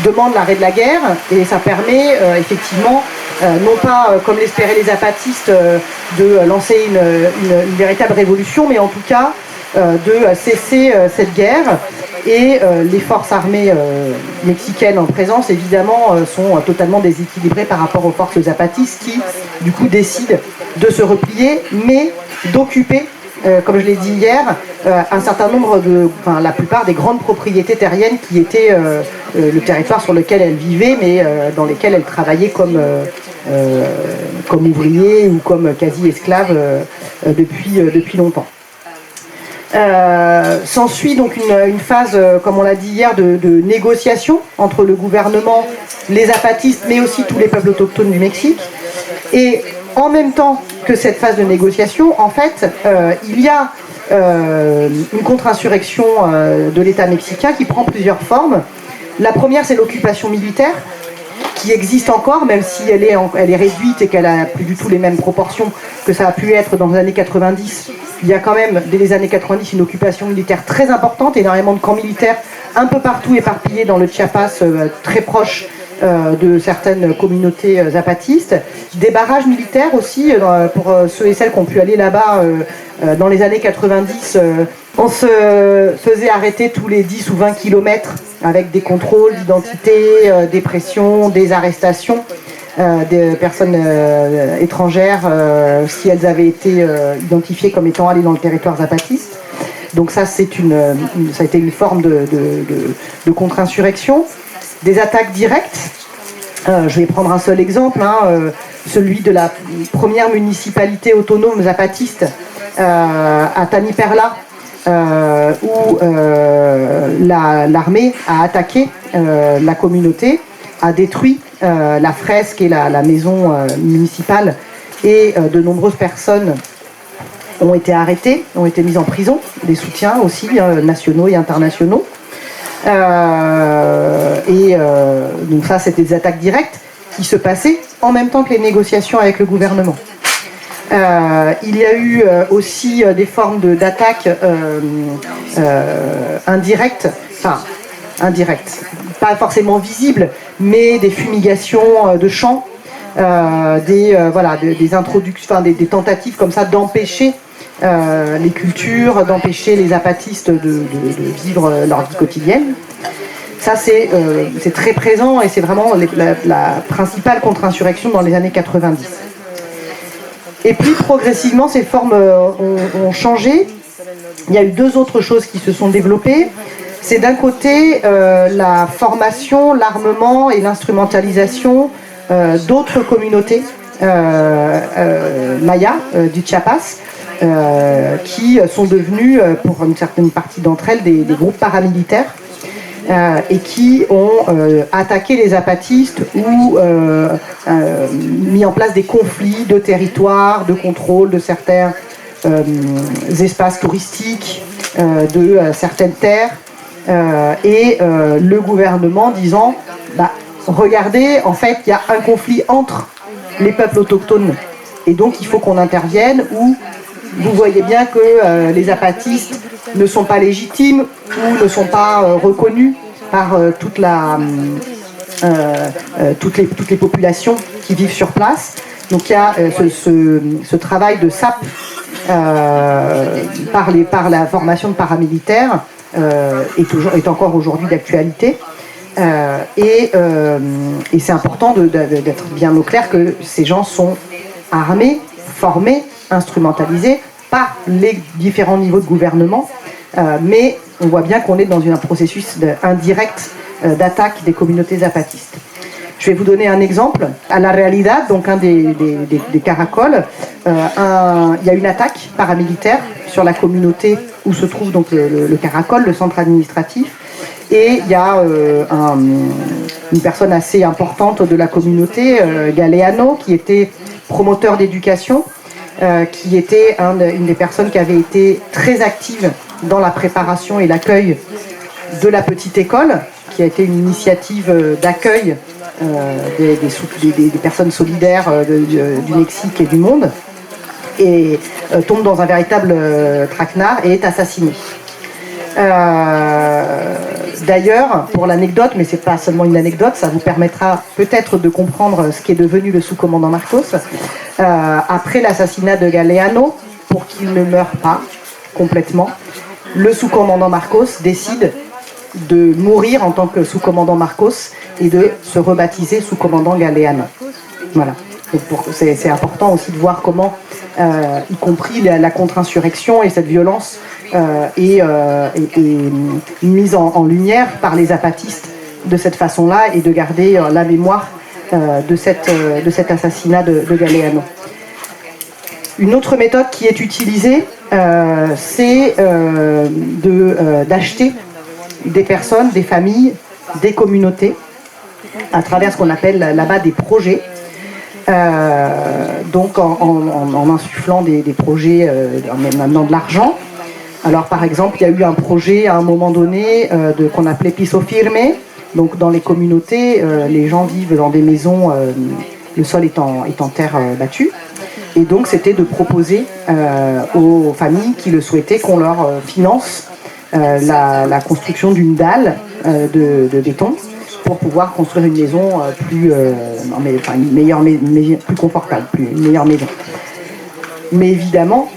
demande l'arrêt de la guerre, et ça permet effectivement, non pas comme l'espéraient les zapatistes, de lancer une véritable révolution, mais en tout cas de cesser cette guerre. Et les forces armées mexicaines en présence, évidemment, sont totalement déséquilibrées par rapport aux forces zapatistes qui, du coup, décident de se replier, mais d'occuper, comme je l'ai dit hier, un certain nombre la plupart des grandes propriétés terriennes qui étaient le territoire sur lequel elles vivaient, mais dans lesquelles elles travaillaient comme ouvriers ou comme quasi-esclaves depuis longtemps. S'ensuit donc une phase, comme on l'a dit hier, de négociation entre le gouvernement, les zapatistes, mais aussi tous les peuples autochtones du Mexique. Et en même temps que cette phase de négociation, en fait, il y a une contre-insurrection de l'État mexicain qui prend plusieurs formes. La première, c'est l'occupation militaire, qui existe encore, même si elle est réduite et qu'elle a plus du tout les mêmes proportions que ça a pu être dans les années 90. Il y a quand même, dès les années 90, une occupation militaire très importante, énormément de camps militaires un peu partout éparpillés dans le Chiapas, très proche de certaines communautés zapatistes. Des barrages militaires aussi, pour ceux et celles qui ont pu aller là-bas dans les années 90. On se faisait arrêter tous les 10 ou 20 kilomètres avec des contrôles d'identité, des pressions, des arrestations des personnes étrangères si elles avaient été identifiées comme étant allées dans le territoire zapatiste. Donc ça, ça a été une forme de contre-insurrection. Des attaques directes. Je vais prendre un seul exemple, celui de la première municipalité autonome zapatiste à Taniperla, où l'armée a attaqué la communauté, a détruit la fresque et la maison municipale, et de nombreuses personnes ont été arrêtées, ont été mises en prison, des soutiens aussi nationaux et internationaux. Donc ça, c'était des attaques directes qui se passaient en même temps que les négociations avec le gouvernement. Il y a eu aussi des formes d'attaques indirectes, pas forcément visibles, mais des fumigations de champs, des tentatives comme ça d'empêcher les cultures, d'empêcher les apatistes de vivre leur vie quotidienne. Ça, c'est très présent et c'est vraiment la principale contre-insurrection dans les années 90. Et puis, progressivement, ces formes ont changé. Il y a eu deux autres choses qui se sont développées. C'est d'un côté la formation, l'armement et l'instrumentalisation d'autres communautés mayas du Chiapas, qui sont devenues, pour une certaine partie d'entre elles, des groupes paramilitaires et qui ont attaqué les zapatistes ou mis en place des conflits de territoire, de contrôle de certains espaces touristiques, de certaines terres, et le gouvernement disant regardez, en fait, il y a un conflit entre les peuples autochtones et donc il faut qu'on intervienne, ou vous voyez bien que les zapatistes ne sont pas légitimes ou ne sont pas reconnus par toutes les populations qui vivent sur place. Donc il y a ce travail de sape par la formation de paramilitaires est encore aujourd'hui d'actualité. Et c'est important d'être bien au clair que ces gens sont armés, formés, instrumentalisés par les différents niveaux de gouvernement, mais on voit bien qu'on est dans un processus indirect d'attaque des communautés zapatistes. Je vais vous donner un exemple. À La Realidad, donc un des caracoles, il y a une attaque paramilitaire sur la communauté où se trouve donc le caracol, le centre administratif. Et il y a une personne assez importante de la communauté, Galeano, qui était promoteur d'éducation, qui était une des personnes qui avait été très active dans la préparation et l'accueil de la petite école, qui a été une initiative d'accueil des personnes solidaires du Mexique et du monde, et tombe dans un véritable traquenard et est assassinée. D'ailleurs, pour l'anecdote, mais c'est pas seulement une anecdote, ça vous permettra peut-être de comprendre ce qu'est devenu le sous-commandant Marcos. Après l'assassinat de Galeano, pour qu'il ne meure pas complètement, le sous-commandant Marcos décide de mourir en tant que sous-commandant Marcos et de se rebaptiser sous-commandant Galeano. Voilà. C'est important aussi de voir comment, y compris la contre-insurrection et cette violence, est mise en lumière par les zapatistes de cette façon-là, et de garder la mémoire de cet assassinat de Galeano. Une autre méthode qui est utilisée, c'est d'acheter des personnes, des familles, des communautés, à travers ce qu'on appelle là-bas des projets. Donc en insufflant des projets, en amenant de l'argent. Alors par exemple, il y a eu un projet à un moment donné qu'on appelait Piso Firme. Donc dans les communautés, les gens vivent dans des maisons, le sol est en terre battue. Et donc c'était de proposer aux familles qui le souhaitaient qu'on leur finance la construction d'une dalle de béton, pour pouvoir construire une maison plus confortable, une meilleure maison. Mais évidemment,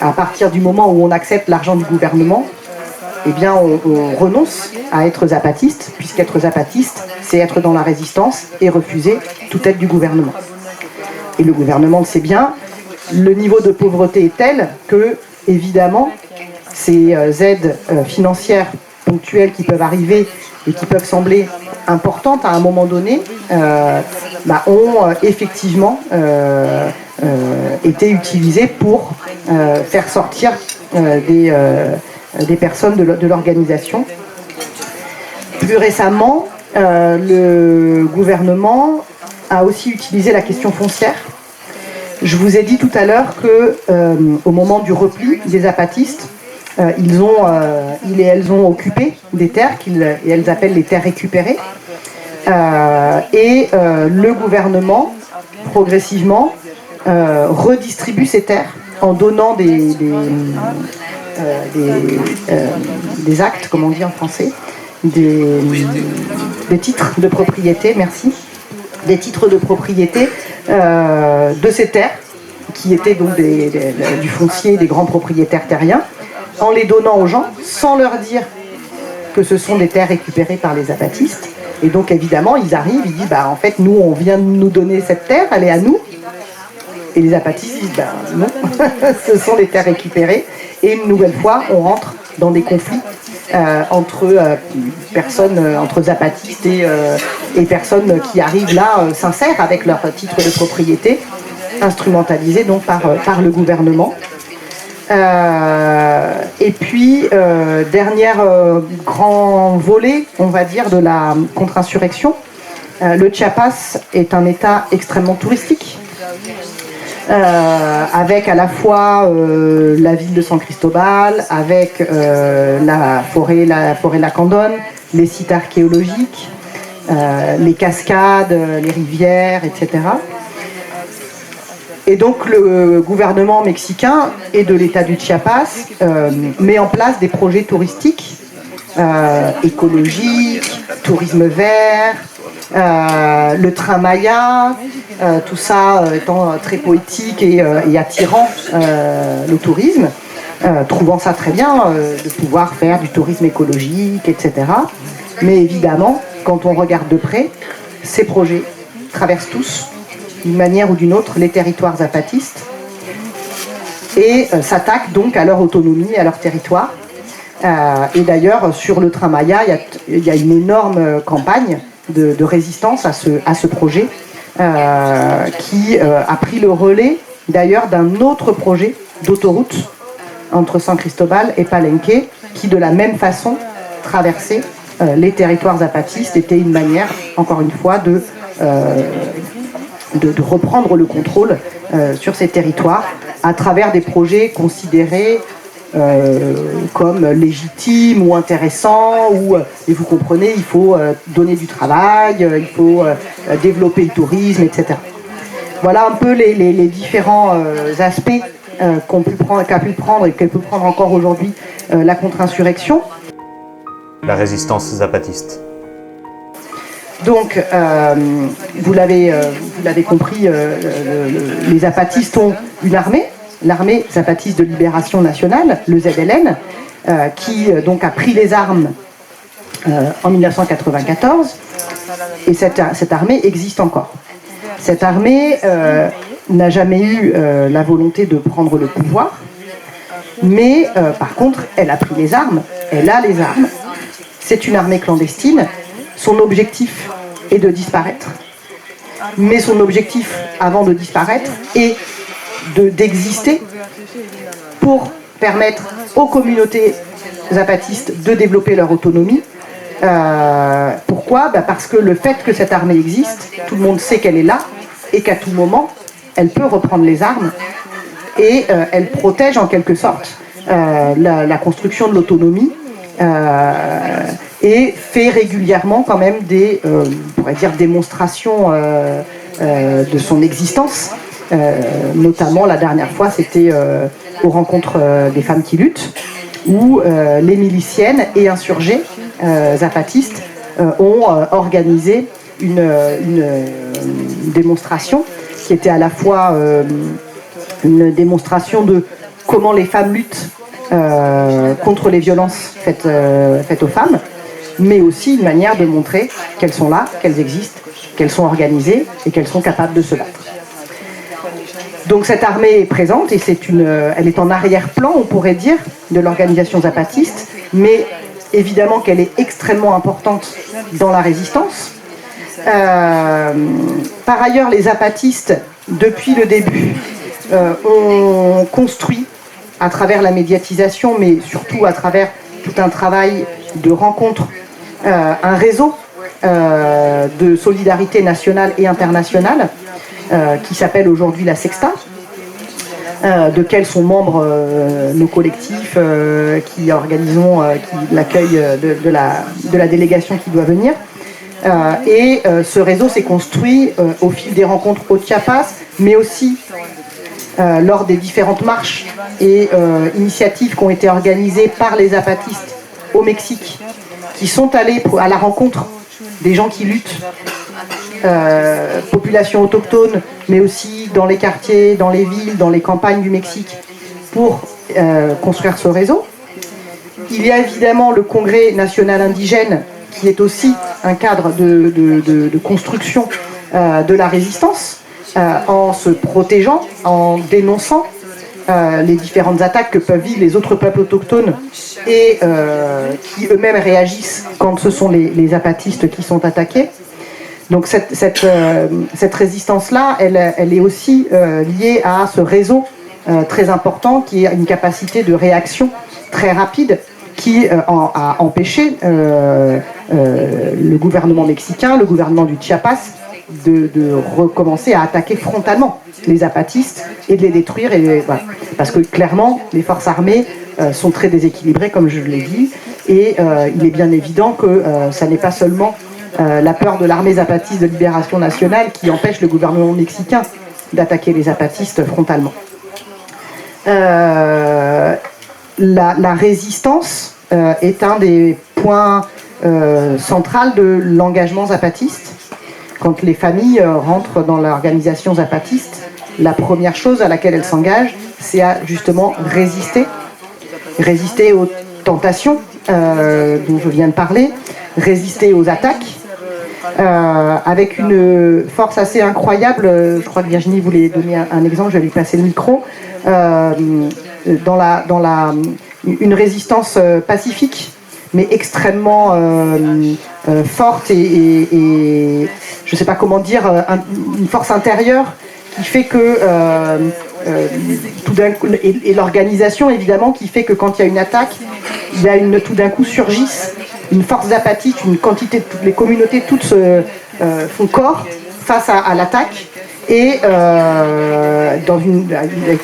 à partir du moment où on accepte l'argent du gouvernement, eh bien on renonce à être zapatiste, puisqu'être zapatiste, c'est être dans la résistance et refuser toute aide du gouvernement. Et le gouvernement le sait bien, le niveau de pauvreté est tel que, évidemment, ces aides financières ponctuelles qui peuvent arriver et qui peuvent sembler importantes à un moment donné, ont effectivement été utilisées pour faire sortir des personnes de l'organisation. Plus récemment, le gouvernement a aussi utilisé la question foncière. Je vous ai dit tout à l'heure qu'au moment du repli des apatistes, ils et elles ont occupé des terres et elles appellent les terres récupérées. Le gouvernement, progressivement, redistribue ces terres en donnant des actes, comme on dit en français, des titres de propriété, merci, des titres de propriété de ces terres, qui étaient donc du foncier des grands propriétaires terriens, en les donnant aux gens, sans leur dire que ce sont des terres récupérées par les apatistes. Et donc évidemment, ils arrivent, ils disent, en fait, nous, on vient de nous donner cette terre, elle est à nous. Et les apatistes disent, non, ce sont des terres récupérées. Et une nouvelle fois, on rentre dans des conflits entre zapatistes et personnes qui arrivent là, sincères, avec leur titre de propriété, instrumentalisés donc par le gouvernement. Et puis, dernier grand volet, on va dire, de la contre-insurrection, le Chiapas est un État extrêmement touristique, avec à la fois la ville de San Cristobal, avec la forêt Lacandon, les sites archéologiques, les cascades, les rivières, etc. Et donc le gouvernement mexicain et de l'État du Chiapas met en place des projets touristiques, écologiques, tourisme vert, le train Maya, tout ça étant très poétique et attirant le tourisme, trouvant ça très bien de pouvoir faire du tourisme écologique, etc. Mais évidemment, quand on regarde de près, ces projets traversent tous, d'une manière ou d'une autre, les territoires zapatistes et s'attaquent donc à leur autonomie, à leur territoire. Et d'ailleurs, sur le train Maya, il y a une énorme campagne de résistance à ce projet qui a pris le relais d'ailleurs d'un autre projet d'autoroute entre San Cristobal et Palenque qui de la même façon traversait les territoires zapatistes. Était une manière, encore une fois, de reprendre le contrôle sur ces territoires à travers des projets considérés comme légitimes ou intéressants, et vous comprenez, il faut donner du travail, il faut développer le tourisme, etc. Voilà un peu les différents aspects qu'a pu prendre et qu'elle peut prendre encore aujourd'hui la contre-insurrection. La résistance zapatiste. Donc, vous l'avez compris, les zapatistes ont une armée, l'armée zapatiste de libération nationale, le ZLN, qui donc a pris les armes en 1994, et cette armée existe encore. Cette armée n'a jamais eu la volonté de prendre le pouvoir, mais par contre, elle a pris les armes, elle a les armes, c'est une armée clandestine. Son objectif est de disparaître. Mais son objectif, avant de disparaître, est d'exister pour permettre aux communautés zapatistes de développer leur autonomie. Pourquoi ? Parce que le fait que cette armée existe, tout le monde sait qu'elle est là et qu'à tout moment, elle peut reprendre les armes et elle protège en quelque sorte la construction de l'autonomie. Et fait régulièrement quand même des démonstrations de son existence. Notamment la dernière fois, c'était aux rencontres des femmes qui luttent, où les miliciennes et insurgés zapatistes ont organisé une démonstration qui était à la fois une démonstration de comment les femmes luttent contre les violences faites aux femmes, mais aussi une manière de montrer qu'elles sont là, qu'elles existent, qu'elles sont organisées et qu'elles sont capables de se battre. Donc cette armée est présente et elle est en arrière-plan, on pourrait dire, de l'organisation zapatiste, mais évidemment qu'elle est extrêmement importante dans la résistance. Par ailleurs, les zapatistes, depuis le début, ont construit à travers la médiatisation, mais surtout à travers tout un travail de rencontre, un réseau de solidarité nationale et internationale qui s'appelle aujourd'hui la Sexta, de quels sont membres nos collectifs qui organisons l'accueil de la délégation qui doit venir. Et ce réseau s'est construit au fil des rencontres au Chiapas, mais aussi lors des différentes marches et initiatives qui ont été organisées par les zapatistes au Mexique, qui sont allés à la rencontre des gens qui luttent, populations autochtones, mais aussi dans les quartiers, dans les villes, dans les campagnes du Mexique, pour construire ce réseau. Il y a évidemment le Congrès national indigène, qui est aussi un cadre de construction de la résistance, en se protégeant, en dénonçant les différentes attaques que peuvent vivre les autres peuples autochtones et qui eux-mêmes réagissent quand ce sont les zapatistes qui sont attaqués. Donc cette résistance-là, elle est aussi liée à ce réseau très important qui a une capacité de réaction très rapide qui a empêché le gouvernement mexicain, le gouvernement du Chiapas, de recommencer à attaquer frontalement les zapatistes et de les détruire. Et, voilà. Parce que clairement, les forces armées sont très déséquilibrées, comme je l'ai dit, et il est bien évident que ça n'est pas seulement la peur de l'armée zapatiste de libération nationale qui empêche le gouvernement mexicain d'attaquer les zapatistes frontalement. La résistance est un des points centraux de l'engagement zapatiste. Quand les familles rentrent dans l'organisation zapatiste, la première chose à laquelle elles s'engagent, c'est à justement résister aux tentations dont je viens de parler, résister aux attaques, avec une force assez incroyable. Je crois que Virginie voulait donner un exemple, je vais lui passer le micro, une résistance pacifique, mais extrêmement forte et je ne sais pas comment dire, une force intérieure qui fait que tout d'un coup, et l'organisation évidemment qui fait que quand il y a une attaque, il y a tout d'un coup surgissent une force zapatiste, une quantité, les communautés toutes font corps face à l'attaque et avec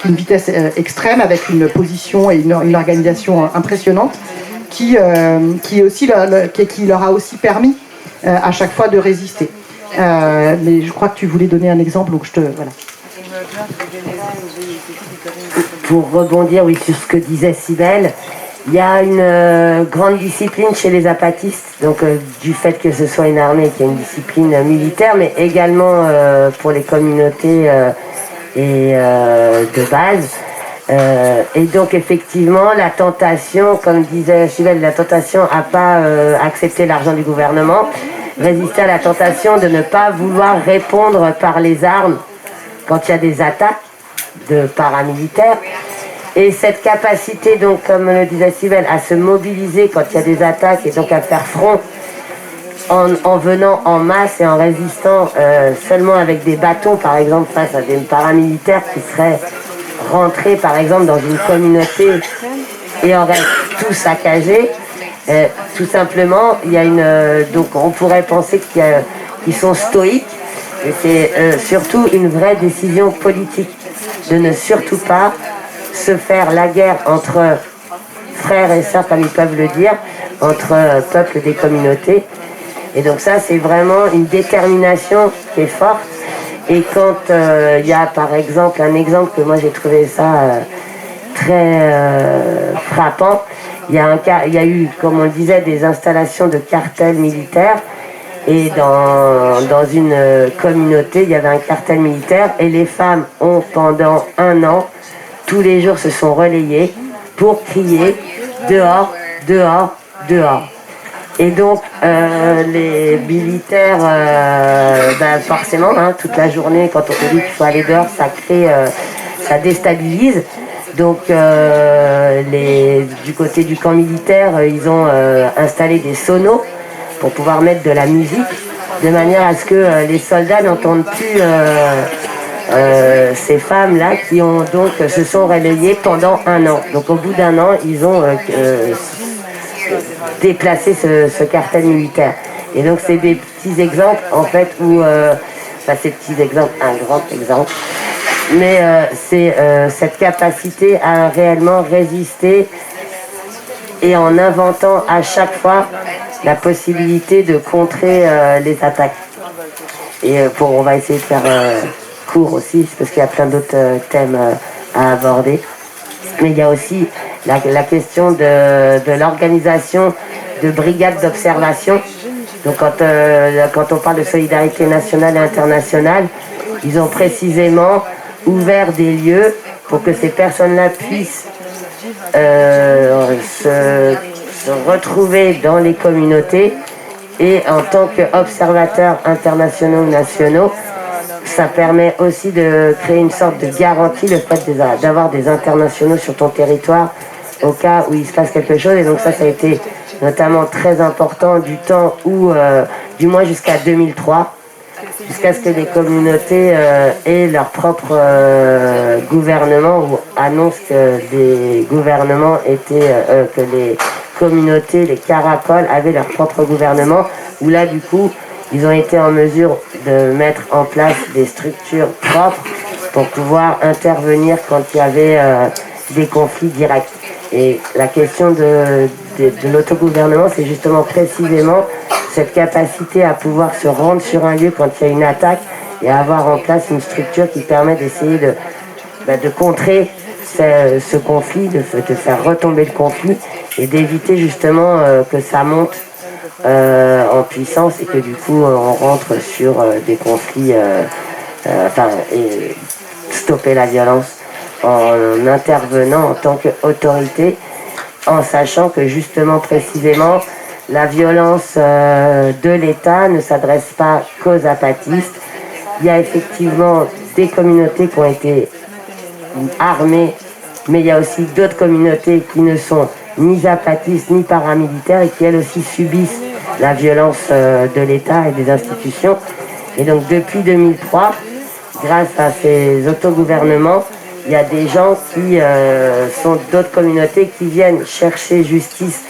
une vitesse extrême, avec une position et une organisation impressionnante qui leur a aussi permis à chaque fois de résister. Mais je crois que tu voulais donner un exemple, donc voilà. Pour rebondir sur ce que disait Cybèle, il y a une grande discipline chez les zapatistes, donc du fait que ce soit une armée qui a une discipline militaire, mais également pour les communautés de base. Et donc effectivement, la tentation, comme disait Cybèle, la tentation à pas accepter l'argent du gouvernement, résister à la tentation de ne pas vouloir répondre par les armes quand il y a des attaques de paramilitaires. Et cette capacité, donc, comme le disait Cybèle, à se mobiliser quand il y a des attaques et donc à faire front en venant en masse et en résistant seulement avec des bâtons, par exemple, face à des paramilitaires qui seraient rentrés, par exemple, dans une communauté et auraient tout saccagé. Tout simplement, il y a donc on pourrait penser qu'ils sont stoïques, mais c'est surtout une vraie décision politique de ne surtout pas se faire la guerre entre frères et sœurs, comme ils peuvent le dire, entre peuples des communautés. Et donc ça, c'est vraiment une détermination qui est forte. Et quand il y a par exemple un exemple que moi j'ai trouvé ça très frappant, il y a eu, comme on le disait, des installations de cartels militaires. Et dans une communauté, il y avait un cartel militaire et les femmes ont, pendant 1 an, tous les jours se sont relayées pour crier « dehors, dehors, dehors ». Et donc, les militaires, forcément, toute la journée, quand on te dit qu'il faut aller dehors, ça déstabilise. Donc, du côté du camp militaire, ils ont installé des sonos pour pouvoir mettre de la musique, de manière à ce que les soldats n'entendent plus ces femmes-là qui ont donc se sont relayées pendant 1 an. Donc au bout d'1 an, ils ont déplacé ce cartel militaire. Et donc c'est des petits exemples en fait où, ces petits exemples, un grand exemple, mais c'est cette capacité à réellement résister et en inventant à chaque fois la possibilité de contrer les attaques. Et on va essayer de faire court aussi, parce qu'il y a plein d'autres thèmes à aborder. Mais il y a aussi la question de l'organisation de brigades d'observation. Donc quand on parle de solidarité nationale et internationale, ils ont précisément ouvert des lieux pour que ces personnes-là puissent se retrouver dans les communautés et en tant qu'observateurs internationaux ou nationaux, ça permet aussi de créer une sorte de garantie, le fait d'avoir des internationaux sur ton territoire au cas où il se passe quelque chose. Et donc ça a été notamment très important du temps où, du moins jusqu'à 2003, jusqu'à ce que les communautés aient leur propre gouvernement ou annoncent que les gouvernements étaient, que les communautés, les caracoles avaient leur propre gouvernement, où là du coup ils ont été en mesure de mettre en place des structures propres pour pouvoir intervenir quand il y avait des conflits directs. Et la question de l'autogouvernement, c'est justement précisément cette capacité à pouvoir se rendre sur un lieu quand il y a une attaque et avoir en place une structure qui permet d'essayer de contrer ce conflit, de faire retomber le conflit et d'éviter justement que ça monte en puissance et que du coup on rentre sur des conflits, et stopper la violence en intervenant en tant qu'autorité, en sachant que justement précisément la violence de l'État ne s'adresse pas qu'aux apatistes. Il y a effectivement des communautés qui ont été armées, mais il y a aussi d'autres communautés qui ne sont ni apatistes ni paramilitaires et qui elles aussi subissent la violence de l'État et des institutions. Et donc depuis 2003, grâce à ces autogouvernements, il y a des gens qui sont d'autres communautés qui viennent chercher justice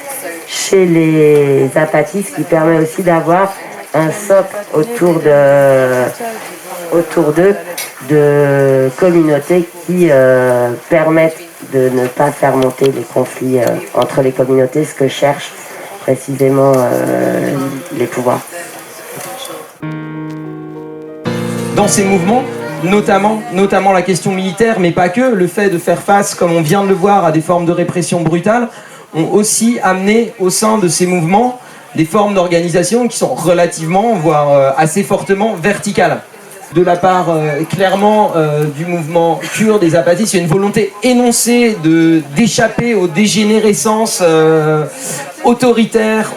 chez les apatistes, qui permet aussi d'avoir un socle autour d'eux de communautés qui permettent de ne pas faire monter les conflits entre les communautés, ce que cherchent précisément les pouvoirs. Dans ces mouvements, notamment la question militaire, mais pas que, le fait de faire face, comme on vient de le voir, à des formes de répression brutale, ont aussi amené au sein de ces mouvements des formes d'organisation qui sont relativement, voire assez fortement verticales. De la part clairement du mouvement kurde des apatistes, il y a une volonté énoncée d'échapper aux dégénérescences autoritaires,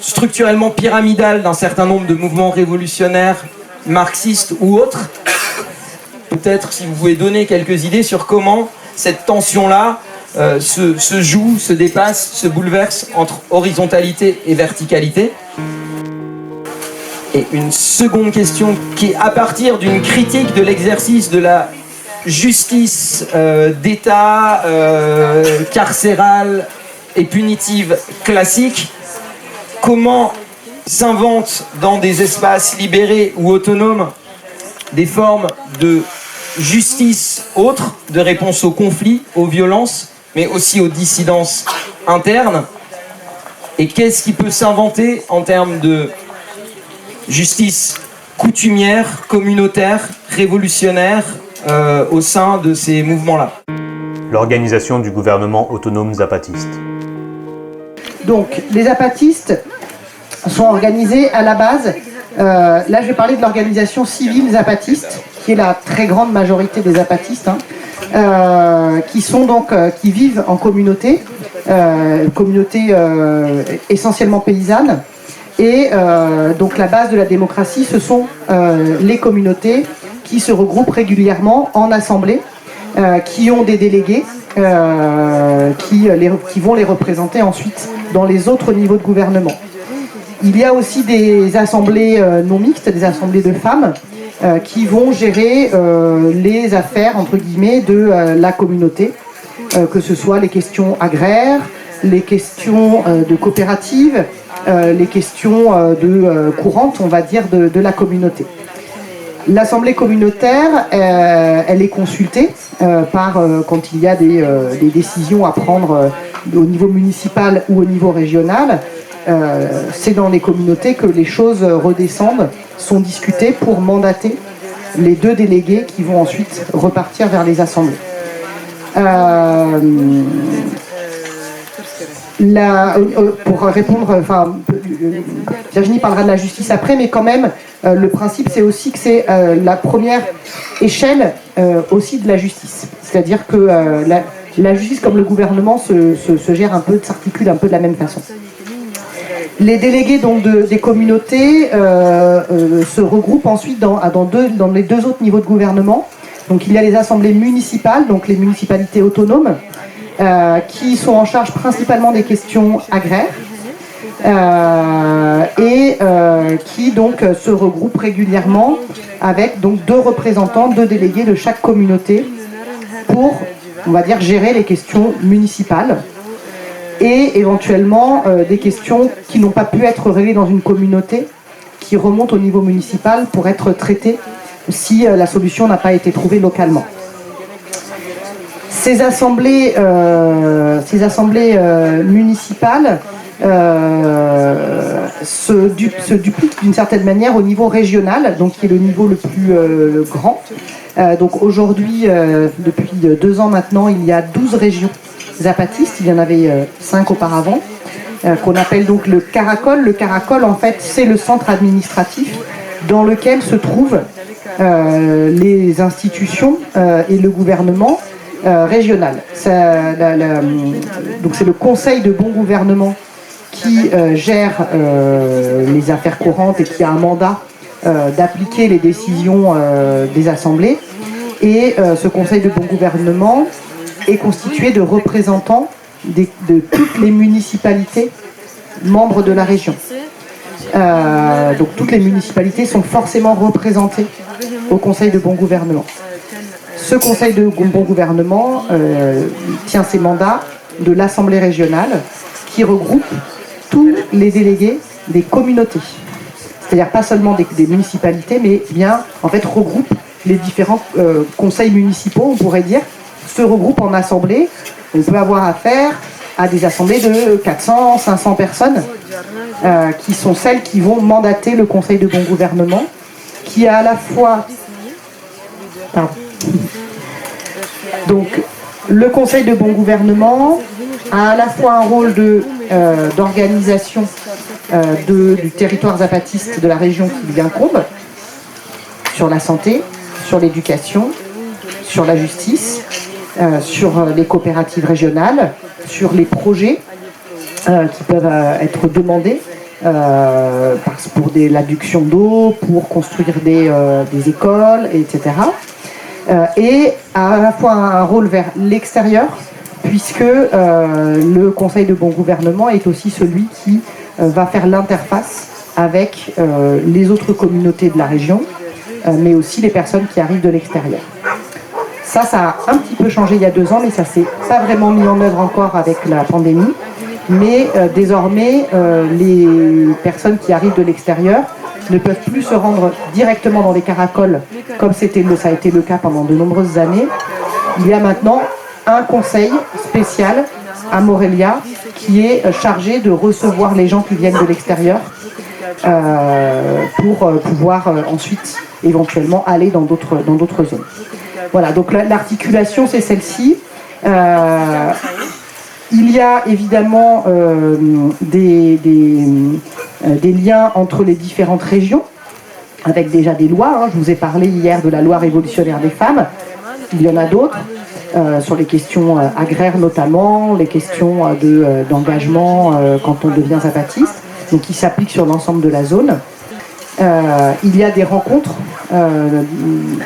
structurellement pyramidales d'un certain nombre de mouvements révolutionnaires, marxistes ou autres. Peut-être si vous pouvez donner quelques idées sur comment cette tension-là se joue, se dépasse, se bouleverse entre horizontalité et verticalité. Et une seconde question qui est à partir d'une critique de l'exercice de la justice d'État carcérale et punitive classique, comment s'inventent dans des espaces libérés ou autonomes des formes de justice autres, de réponse aux conflits, aux violences, mais aussi aux dissidences internes. Et qu'est-ce qui peut s'inventer en termes de justice coutumière, communautaire, révolutionnaire au sein de ces mouvements-là? L'organisation du gouvernement autonome zapatiste. Donc, les zapatistes sont organisés à la base. Là, je vais parler de l'organisation civile zapatiste, qui est la très grande majorité des zapatistes, qui vivent en communauté, essentiellement paysanne. Et donc la base de la démocratie, ce sont les communautés qui se regroupent régulièrement en assemblée, qui ont des délégués qui vont les représenter ensuite dans les autres niveaux de gouvernement. Il y a aussi des assemblées non mixtes, des assemblées de femmes, qui vont gérer les affaires, entre guillemets, de la communauté, que ce soit les questions agraires, les questions de coopératives, les questions courantes, on va dire, de la communauté. L'Assemblée communautaire, elle est consultée quand il y a des décisions à prendre au niveau municipal ou au niveau régional. C'est dans les communautés que les choses redescendent, sont discutées pour mandater les 2 délégués qui vont ensuite repartir vers les assemblées. Pour répondre, Virginie parlera de la justice après, mais quand même, le principe c'est aussi que c'est la première échelle aussi de la justice. C'est-à-dire que la justice comme le gouvernement se gère un peu, s'articule un peu de la même façon. Les délégués donc des communautés se regroupent ensuite dans les 2 autres niveaux de gouvernement. Donc il y a les assemblées municipales, donc les municipalités autonomes, qui sont en charge principalement des questions agraires et qui donc se regroupent régulièrement avec donc 2 représentants, 2 délégués de chaque communauté pour, on va dire, gérer les questions municipales et éventuellement des questions qui n'ont pas pu être réglées dans une communauté qui remontent au niveau municipal pour être traitées si la solution n'a pas été trouvée localement. Ces assemblées municipales se dupliquent d'une certaine manière au niveau régional, donc qui est le niveau le plus grand. Donc aujourd'hui, depuis 2 ans maintenant, il y a 12 régions zapatistes, il y en avait 5 auparavant, qu'on appelle donc le Caracol. Le Caracol, en fait, c'est le centre administratif dans lequel se trouvent les institutions et le gouvernement régional. Donc c'est le Conseil de bon gouvernement qui gère les affaires courantes et qui a un mandat d'appliquer les décisions des assemblées. Et ce Conseil de bon gouvernement est constitué de représentants de toutes les municipalités membres de la région. Donc toutes les municipalités sont forcément représentées au Conseil de bon gouvernement. Ce Conseil de bon gouvernement tient ses mandats de l'Assemblée régionale qui regroupe tous les délégués des communautés. C'est-à-dire pas seulement des municipalités, mais bien en fait regroupe les différents conseils municipaux, on pourrait dire, se regroupent en assemblée. On peut avoir affaire à des assemblées de 400, 500 personnes qui sont celles qui vont mandater le Conseil de bon gouvernement, qui a à la fois... Pardon. Donc, le Conseil de bon gouvernement a à la fois un rôle d'organisation du territoire zapatiste de la région qui lui incombe, sur la santé, sur l'éducation, sur la justice, sur les coopératives régionales, sur les projets qui peuvent être demandés pour l'adduction d'eau, pour construire des écoles, etc. Et à la fois un rôle vers l'extérieur, puisque le Conseil de bon gouvernement est aussi celui qui va faire l'interface avec les autres communautés de la région, mais aussi les personnes qui arrivent de l'extérieur. Ça a un petit peu changé il y a 2 ans, mais ça s'est pas vraiment mis en œuvre encore avec la pandémie. Mais désormais, les personnes qui arrivent de l'extérieur ne peuvent plus se rendre directement dans les caracoles, comme ça a été le cas pendant de nombreuses années. Il y a maintenant un conseil spécial à Morelia qui est chargé de recevoir les gens qui viennent de l'extérieur pour pouvoir ensuite éventuellement aller dans d'autres zones. Voilà, donc l'articulation c'est celle-ci. Il y a évidemment des liens entre les différentes régions, avec déjà des lois. Je vous ai parlé hier de la loi révolutionnaire des femmes. Il y en a d'autres, sur les questions agraires notamment, les questions d'engagement quand on devient zapatiste, donc qui s'appliquent sur l'ensemble de la zone. Il y a des rencontres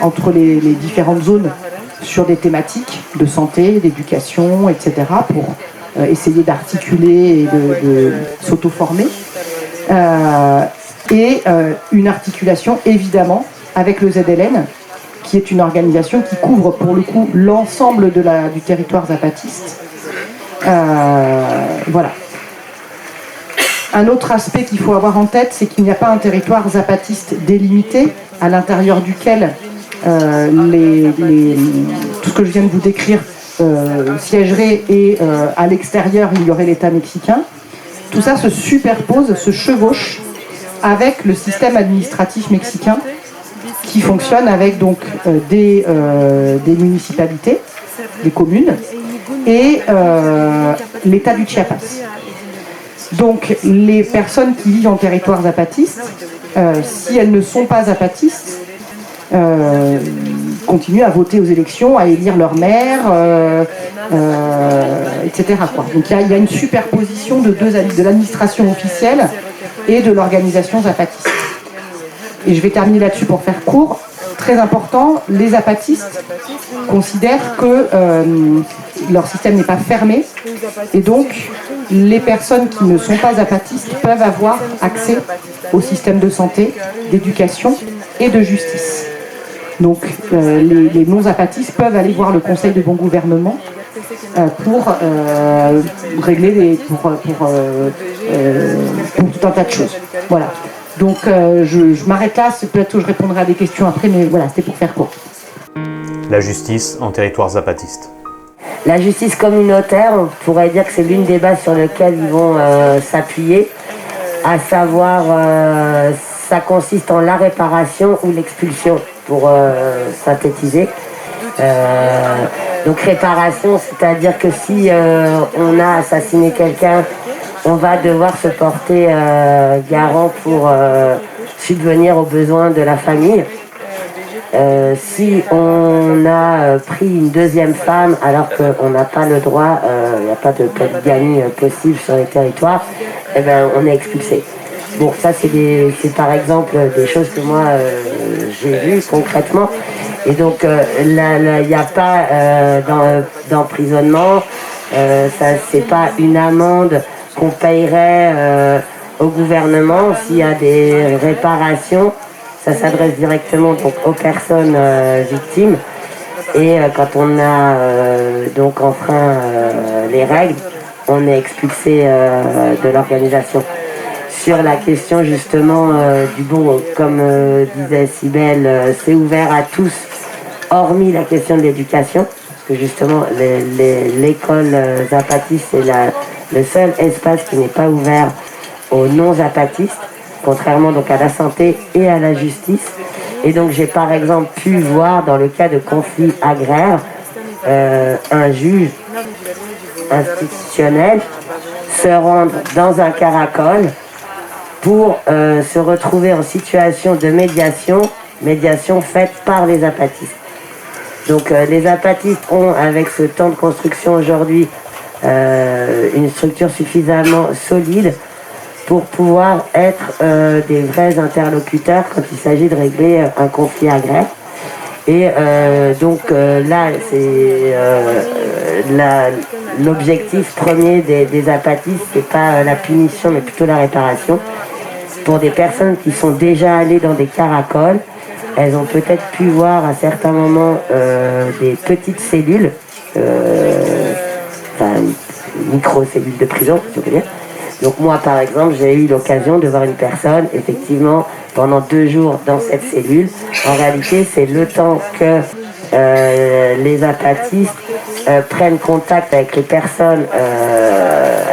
entre les différentes zones sur des thématiques de santé, d'éducation, etc., pour essayer d'articuler et de s'auto-former. Et une articulation, évidemment, avec le ZLN, qui est une organisation qui couvre pour le coup l'ensemble du territoire zapatiste. Voilà. Un autre aspect qu'il faut avoir en tête, c'est qu'il n'y a pas un territoire zapatiste délimité à l'intérieur duquel tout ce que je viens de vous décrire siégerait et à l'extérieur il y aurait l'État mexicain. Tout ça se superpose, se chevauche avec le système administratif mexicain qui fonctionne avec donc des municipalités, des communes et l'État du Chiapas. Donc les personnes qui vivent en territoire zapatiste, si elles ne sont pas zapatistes, continuent à voter aux élections, à élire leur maire, etc. Donc il y a une superposition de l'administration officielle et de l'organisation zapatiste. Et je vais terminer là-dessus pour faire court. Très important, les zapatistes considèrent que leur système n'est pas fermé et donc les personnes qui ne sont pas zapatistes peuvent avoir accès au système de santé, d'éducation et de justice. Donc les non-zapatistes peuvent aller voir le Conseil de bon gouvernement pour régler pour tout un tas de choses. Voilà. Donc je m'arrête là, peut-être que je répondrai à des questions après, mais voilà, c'était pour faire court. La justice en territoire zapatiste. La justice communautaire, on pourrait dire que c'est l'une des bases sur lesquelles ils vont s'appuyer, à savoir, ça consiste en la réparation ou l'expulsion, pour synthétiser. Donc réparation, c'est-à-dire que si on a assassiné quelqu'un, on va devoir se porter garant pour subvenir aux besoins de la famille. Si on a pris une deuxième femme alors qu'on n'a pas le droit, il n'y a pas de polygamie possible sur les territoires, eh ben, on est expulsé. Bon, ça c'est par exemple des choses que moi j'ai vues concrètement. Et donc il n'y a pas d'emprisonnement, c'est pas une amende qu'on payerait au gouvernement. S'il y a des réparations, ça s'adresse directement donc aux personnes victimes. Et quand on a donc enfreint les règles, on est expulsé de l'organisation. Sur la question justement du bon, comme disait Cybèle, c'est ouvert à tous, hormis la question de l'éducation, parce que justement l'école zapatiste c'est le seul espace qui n'est pas ouvert aux non-zapatistes, contrairement donc à la santé et à la justice. Et donc j'ai par exemple pu voir dans le cas de conflits agraires un juge institutionnel se rendre dans un caracol pour se retrouver en situation de médiation faite par les zapatistes. Donc les zapatistes ont, avec ce temps de construction aujourd'hui, une structure suffisamment solide pour pouvoir être des vrais interlocuteurs quand il s'agit de régler un conflit agraire. Et donc là, c'est l'objectif premier des zapatistes, c'est pas la punition, mais plutôt la réparation. Pour des personnes qui sont déjà allées dans des caracoles, elles ont peut-être pu voir à certains moments des petites cellules, micro-cellules de prison, si on peut dire. Donc moi, par exemple, j'ai eu l'occasion de voir une personne, effectivement, pendant 2 jours dans cette cellule. En réalité, c'est le temps que les zapatistes prennent contact avec les personnes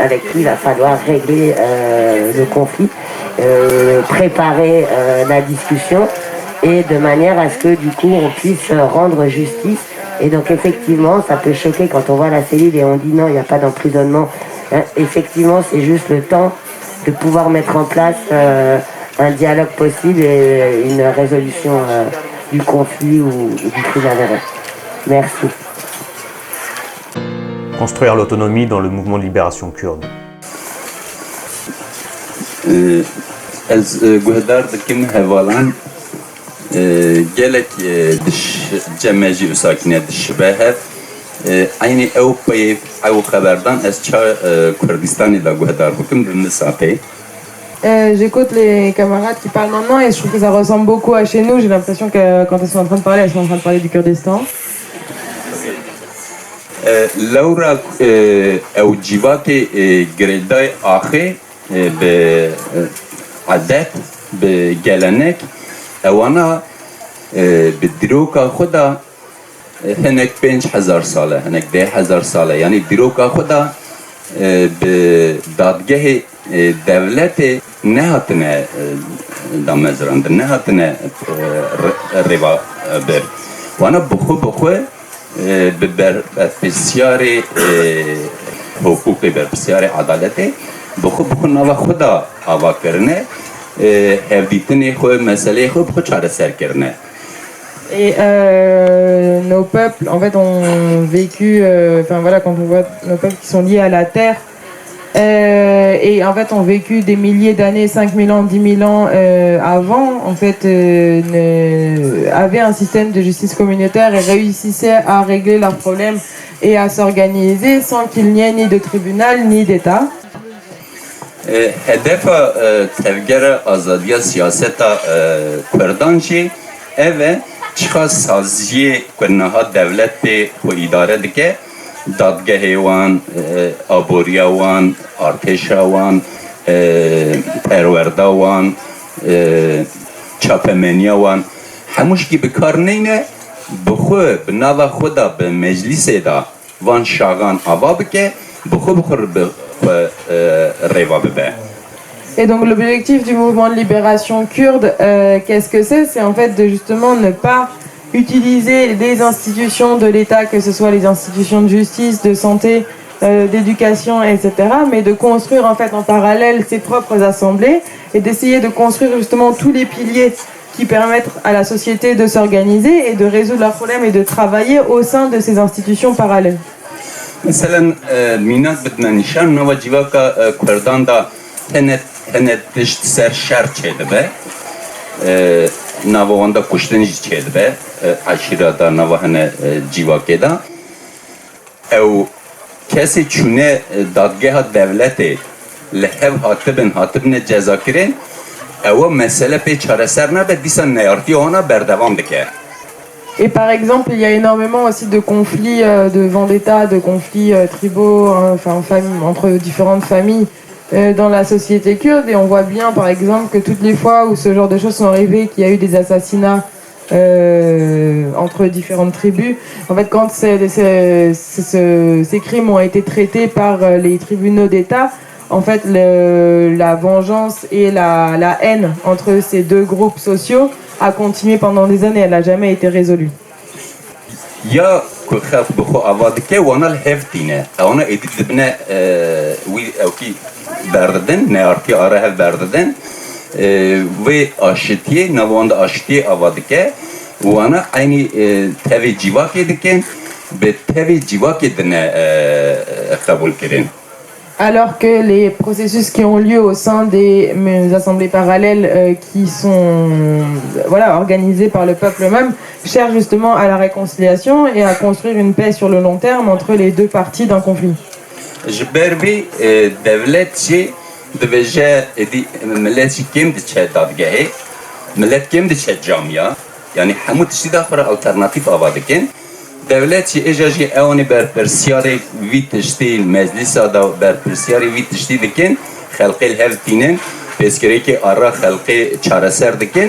avec qui il va falloir régler le conflit, préparer la discussion, et de manière à ce que, du coup, on puisse rendre justice. Et donc, effectivement, ça peut choquer quand on voit la cellule et on dit non, il n'y a pas d'emprisonnement. Effectivement, c'est juste le temps de pouvoir mettre en place un dialogue possible et une résolution du conflit ou du crime avéré. Merci. Construire l'autonomie dans le mouvement de libération kurde. gelek cemeci usakine dişbehev aynı Avrupa'yı xəbərdən ez Kürdistan'ı da guhdar bukum bir mesafe J'écoute les camarades qui parlent maintenant et je trouve que ça ressemble beaucoup à chez nous. J'ai l'impression que quand elles sont en train de parler, elles sont en train de parler du Kurdistan. Laura او جیوات گریدای آخه به عادت به گلنک اوانا به دروکا خدا هنک 5000 ساله هنک 10000 ساله یعنی دروکا خدا به دادگاه دولت نهاتنه دامزراند نهاتنه روا بر وانا بخو بر بسیار حقوق بر بسیار عدالت بخو نوا خدا آوا کرنه هفدیتنی خو مسئله خو بخو چاره سر کرنه. Et nos peuples, en fait, ont vécu, enfin voilà, quand on voit nos peuples qui sont liés à la terre, et en fait ont vécu des milliers d'années, 5000 ans, 10 000 ans avant, en fait, avaient un système de justice communautaire et réussissaient à régler leurs problèmes et à s'organiser sans qu'il n'y ait ni de tribunal ni d'État. هدف تفجر آزادی سیاست کردانچی اوه چخوا سازی کنها دولت به اداره دکه دادگاه وان آبوریا وان ارتشا وان پرورده وان چاپمنیا وان هموش کی بکار نینه بخو بناوا خدا به مجلس دا وان شاگان آوا بکه بخو بخور روا ببه. Et donc l'objectif du mouvement de libération kurde, qu'est-ce que c'est? C'est en fait de justement ne pas utiliser les institutions de l'État, que ce soit les institutions de justice, de santé, d'éducation, etc., mais de construire en fait en parallèle ses propres assemblées et d'essayer de construire justement tous les piliers qui permettent à la société de s'organiser et de résoudre leurs problèmes et de travailler au sein de ces institutions parallèles. مثلا مینات بدنا نشان نوا جیواکا کردان دا هنت دشت سر شر چیده به نوا واندا کشتنیش چیده به عشیره دا نوا هنه جیواکه دا او کسی چونه دادگاه دولته لحب هاتبن جزا کرن او مسئله پی چاره سر نبه دیسا نیارتی آنا بردوام دکه. Et par exemple, il y a énormément aussi de conflits, de vendetta, de conflits tribaux, enfin entre différentes familles dans la société kurde. Et on voit bien, par exemple, que toutes les fois où ce genre de choses sont arrivées, qu'il y a eu des assassinats entre différentes tribus, en fait, quand ces crimes ont été traités par les tribunaux d'État, en fait, la vengeance et la haine entre ces deux groupes sociaux a continué pendant des années, elle n'a jamais été résolue. يا كخاف بخو أوادك وانا الهفتينه وانا إديت بنا وي أو كي بردن نارتي أراه بردن وأشتيه نواند أشتيه أوادك وانا عيني تبي جواك دكين بتبي جواك دنا قبول كرين. Alors que les processus qui ont lieu au sein des assemblées parallèles qui sont organisées par le peuple même cherchent justement à la réconciliation et à construire une paix sur le long terme entre les deux parties d'un conflit. جبربي دولت شيء دبجة دي ملات كم دشة دادجاه ملات كم دشة جامعة يعني حمود تشتي داخل alternatif أبادكين دولتی اجازی آنی بر پرسیاری ویتشتی مجلس آدا بر پرسیاری ویتشتی دکن خلقی الهفتینن پسکری که آرا خلقی چاره سر دکن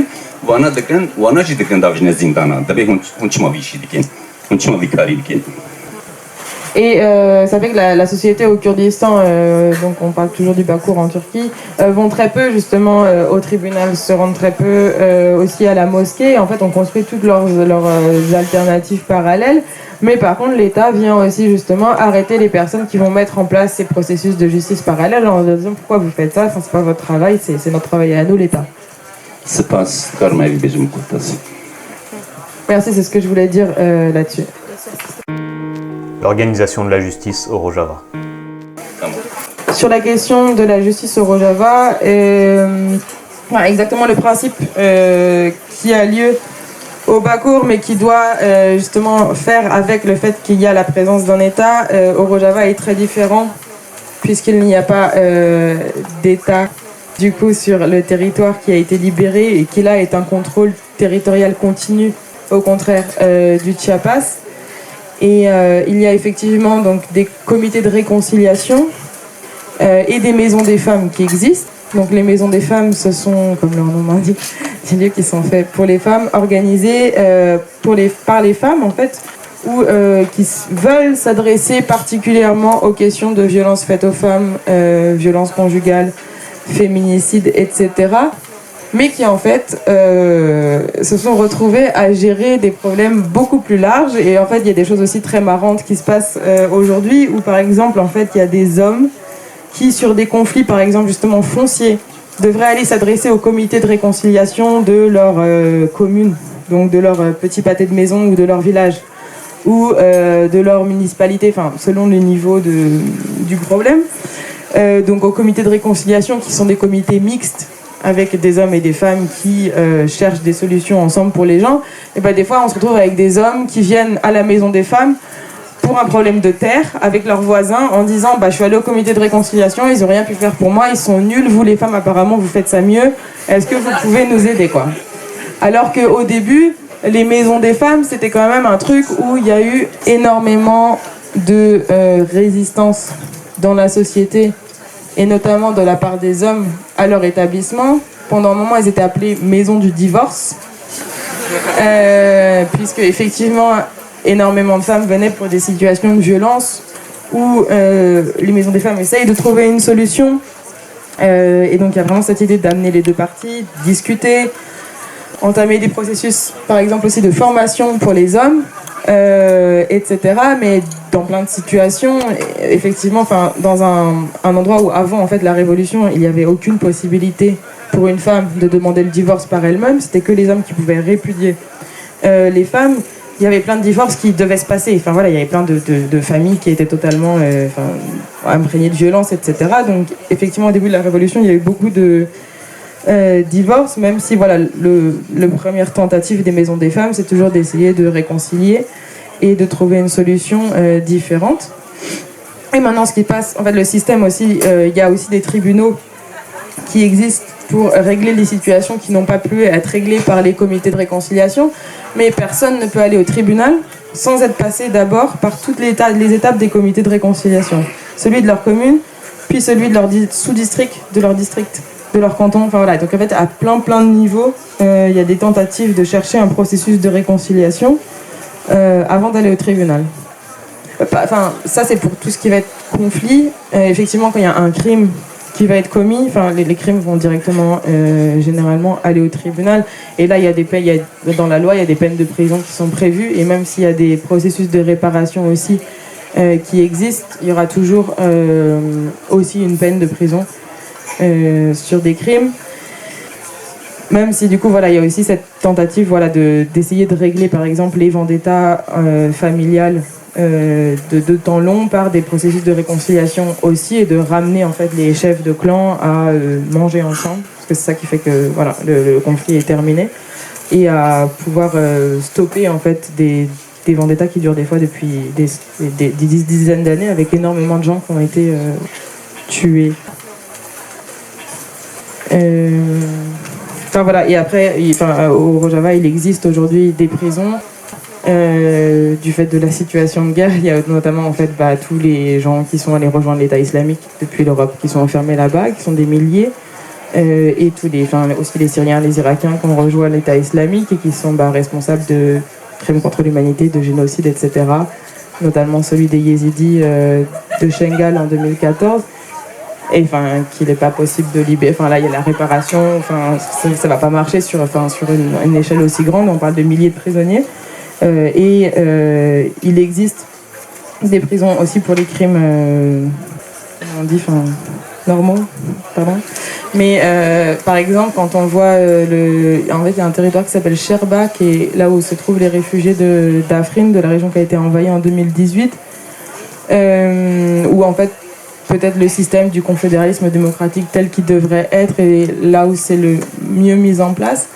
وانا چی دکن داوجن زندانا دبی هون چما ویشی دکن هون چما ویکاری دکن. Et ça fait que la société au Kurdistan, donc on parle toujours du Bakour en Turquie, vont très peu justement au tribunal, se rendent très peu aussi à la mosquée. En fait, on construit toutes leurs alternatives parallèles. Mais par contre, l'État vient aussi justement arrêter les personnes qui vont mettre en place ces processus de justice parallèles en leur disant pourquoi vous faites ça, enfin, c'est pas votre travail, c'est notre travail à nous, l'État. Merci, c'est ce que je voulais dire là-dessus. L'organisation de la justice au Rojava. Sur la question de la justice au Rojava, exactement le principe qui a lieu au Bakour, mais qui doit justement faire avec le fait qu'il y a la présence d'un État au Rojava est très différent, puisqu'il n'y a pas d'État du coup sur le territoire qui a été libéré et qui là est un contrôle territorial continu, au contraire du Chiapas. Et il y a effectivement donc des comités de réconciliation et des maisons des femmes qui existent. Donc les maisons des femmes, ce sont, comme leur nom l'indique, des lieux qui sont faits pour les femmes, organisés par les femmes en fait, ou qui veulent s'adresser particulièrement aux questions de violences faites aux femmes, violences conjugales, féminicide, etc. Mais qui en fait se sont retrouvés à gérer des problèmes beaucoup plus larges. Et en fait, il y a des choses aussi très marrantes qui se passent aujourd'hui, où par exemple, en fait, il y a des hommes qui, sur des conflits, par exemple, justement fonciers, devraient aller s'adresser au comité de réconciliation de leur commune, donc de leur petit pâté de maison ou de leur village, ou de leur municipalité, enfin, selon le niveau du problème. Donc au comité de réconciliation, qui sont des comités mixtes, avec des hommes et des femmes qui cherchent des solutions ensemble pour les gens. Et ben, des fois, on se retrouve avec des hommes qui viennent à la maison des femmes pour un problème de terre avec leurs voisins en disant je suis allé au comité de réconciliation, ils n'ont rien pu faire pour moi, ils sont nuls, vous les femmes apparemment vous faites ça mieux, est-ce que vous pouvez nous aider quoi? Alors qu'au début, les maisons des femmes, c'était quand même un truc où il y a eu énormément de résistance dans la société, et notamment de la part des hommes à leur établissement. Pendant un moment, elles étaient appelées maisons du divorce, puisque effectivement, énormément de femmes venaient pour des situations de violence où les maisons des femmes essayent de trouver une solution. Et donc il y a vraiment cette idée d'amener les deux parties, discuter, entamer des processus, par exemple aussi de formation pour les hommes, etc. Mais dans plein de situations, effectivement, enfin, dans un endroit où avant en fait la révolution, il n'y avait aucune possibilité pour une femme de demander le divorce par elle-même, c'était que les hommes qui pouvaient répudier les femmes. Il y avait plein de divorces qui devaient se passer. Enfin voilà, il y avait plein de familles qui étaient totalement imprégnées de violence, etc. Donc effectivement, au début de la Révolution, il y a eu beaucoup de divorces, même si voilà, le première tentative des maisons des femmes, c'est toujours d'essayer de réconcilier et de trouver une solution différente. Et maintenant, ce qui passe, en fait, le système aussi, il y a aussi des tribunaux qui existent pour régler les situations qui n'ont pas pu être réglées par les comités de réconciliation, mais personne ne peut aller au tribunal sans être passé d'abord par toutes les étapes des comités de réconciliation. Celui de leur commune, puis celui de leur sous-district, de leur district, de leur canton, enfin voilà. Donc en fait, à plein de niveaux, il y a des tentatives de chercher un processus de réconciliation avant d'aller au tribunal. Enfin, ça c'est pour tout ce qui va être conflit. Effectivement, quand il y a un crime qui va être commis, enfin les crimes vont directement généralement aller au tribunal, et là il y a des peines, dans la loi il y a des peines de prison qui sont prévues, et même s'il y a des processus de réparation aussi qui existent, il y aura toujours aussi une peine de prison sur des crimes, même si du coup voilà, il y a aussi cette tentative voilà, d'essayer de régler par exemple les vendettas familiales de temps long par des processus de réconciliation aussi, et de ramener en fait les chefs de clan à manger ensemble, parce que c'est ça qui fait que voilà, le conflit est terminé, et à pouvoir stopper en fait des vendettas qui durent des fois depuis des dizaines d'années, avec énormément de gens qui ont été tués. Enfin voilà, et après au Rojava il existe aujourd'hui des prisons. Du fait de la situation de guerre, il y a notamment en fait tous les gens qui sont allés rejoindre l'État islamique depuis l'Europe, qui sont enfermés là-bas, qui sont des milliers, et aussi les Syriens, les Irakiens qui ont rejoint l'État islamique et qui sont responsables de crimes contre l'humanité, de génocide, etc. Notamment celui des Yézidis de Shengal en 2014. Et qu'il n'est pas possible de libérer. Là, il y a la réparation. Ça va pas marcher sur une échelle aussi grande. On parle de milliers de prisonniers. Il existe des prisons aussi pour les crimes normaux, pardon. Mais par exemple, quand on voit en fait, il y a un territoire qui s'appelle Sherba, qui est là où se trouvent les réfugiés d'Afrin, de la région qui a été envahie en 2018, où en fait peut-être le système du confédéralisme démocratique tel qu'il devrait être, et là où c'est le mieux mis en place.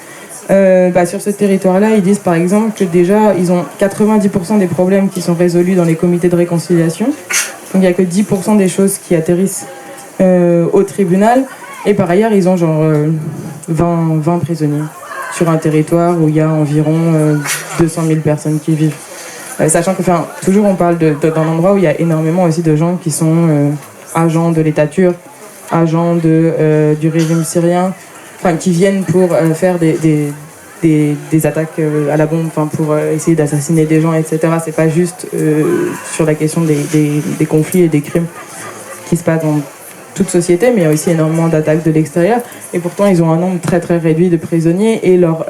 Sur ce territoire-là, ils disent par exemple que déjà, ils ont 90% des problèmes qui sont résolus dans les comités de réconciliation. Donc il n'y a que 10% des choses qui atterrissent au tribunal. Et par ailleurs, ils ont genre 20 prisonniers sur un territoire où il y a environ 200 000 personnes qui vivent. Sachant que, toujours on parle d'un endroit où il y a énormément aussi de gens qui sont agents de l'État turc, agents du régime syrien, qui viennent pour faire des attaques à la bombe, pour essayer d'assassiner des gens, etc. C'est pas juste sur la question des conflits et des crimes qui se passent dans toute société, mais il y a aussi énormément d'attaques de l'extérieur. Et pourtant, ils ont un nombre très très réduit de prisonniers et leur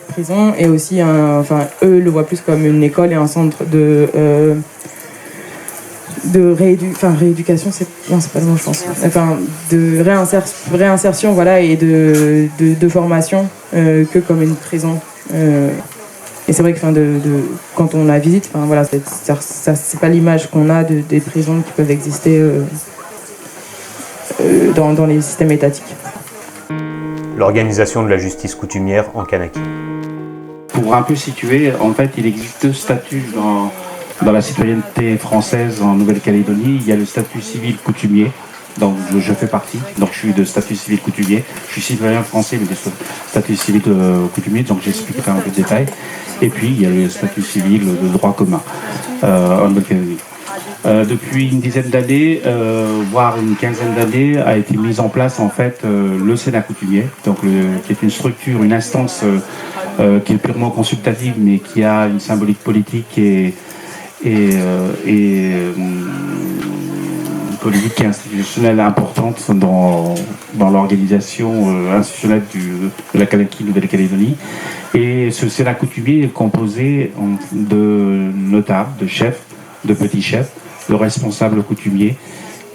prison est aussi, eux le voient plus comme une école et un centre de rééducation, non, c'est pas le mot, je pense. De réinsertion, voilà, et de formation que comme une prison. Et c'est vrai que quand on la visite, voilà, c'est pas l'image qu'on a des prisons qui peuvent exister dans les systèmes étatiques. L'organisation de la justice coutumière en Kanaki. Pour un peu situer, en fait, il existe deux statuts dans la citoyenneté française en Nouvelle-Calédonie. Il y a le statut civil coutumier, dont je fais partie, donc je suis de statut civil coutumier. Je suis citoyen français, mais de statut civil coutumier, donc j'expliquerai un peu de détails. Et puis, il y a le statut civil de droit commun en Nouvelle-Calédonie. Depuis une dizaine d'années, voire une quinzaine d'années, a été mise en place en fait le Sénat coutumier, donc qui est une structure, une instance qui est purement consultative, mais qui a une symbolique politique et politique et institutionnelle importante dans l'organisation institutionnelle de la Nouvelle-Calédonie. Et ce Sénat coutumier est composé de notables, de chefs, de petits chefs, de responsables coutumiers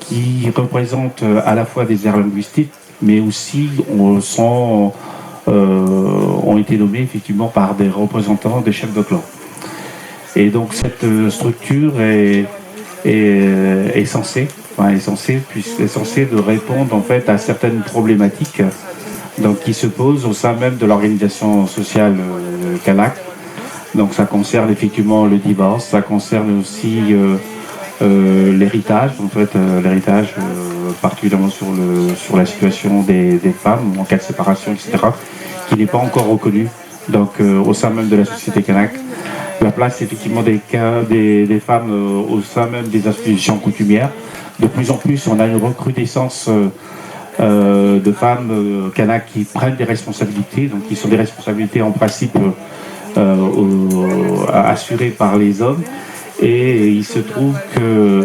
qui représentent à la fois des aires linguistiques, mais aussi ont été nommés effectivement par des représentants des chefs de clan. Et donc cette structure est censée de répondre en fait à certaines problématiques qui se posent au sein même de l'organisation sociale kanak. Donc ça concerne effectivement le divorce, ça concerne aussi l'héritage, l'héritage particulièrement sur la situation des femmes en cas de séparation, etc., qui n'est pas encore reconnu au sein même de la société kanak. La place effectivement des femmes au sein même des institutions coutumières. De plus en plus, on a une recrudescence de femmes kanak qui prennent des responsabilités, donc qui sont des responsabilités en principe assurées par les hommes. Et il se trouve que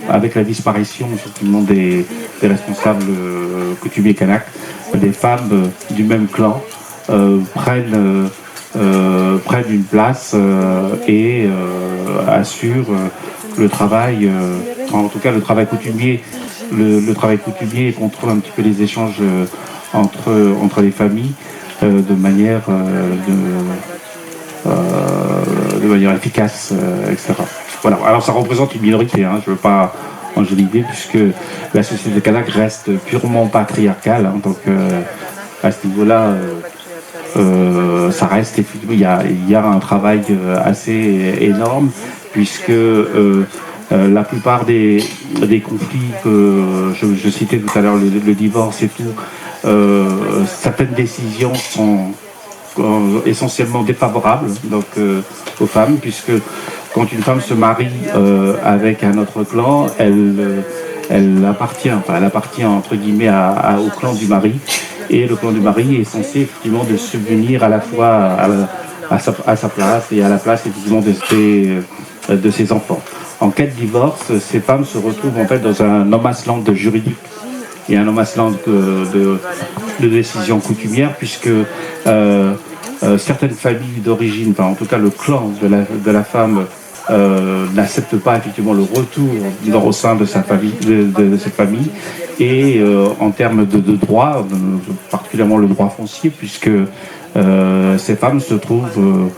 avec la disparition effectivement des responsables coutumiers kanak, des femmes du même clan prennent une place et assurent le travail, en tout cas le travail coutumier, le travail coutumier, et contrôle un petit peu les échanges entre les familles de manière efficace, etc. Voilà. Alors ça représente une minorité, je ne veux pas enjoliver, puisque la société kanak reste purement patriarcale, donc à ce niveau-là, ça reste, il y a un travail assez énorme, puisque la plupart des conflits que je citais tout à l'heure, le divorce et tout, certaines décisions sont essentiellement défavorables aux femmes, puisque quand une femme se marie avec un autre clan, elle appartient entre guillemets au clan du mari, et le clan du mari est censé effectivement de subvenir à la fois à sa place et à la place effectivement de ses enfants. En cas de divorce, ces femmes se retrouvent en fait dans un no man's land juridique et un no man's land de décision coutumière, puisque certaines familles d'origine, en tout cas le clan de la femme, n'accepte pas effectivement le retour au sein de cette famille, et en termes de droit, particulièrement le droit foncier, puisque ces femmes se trouvent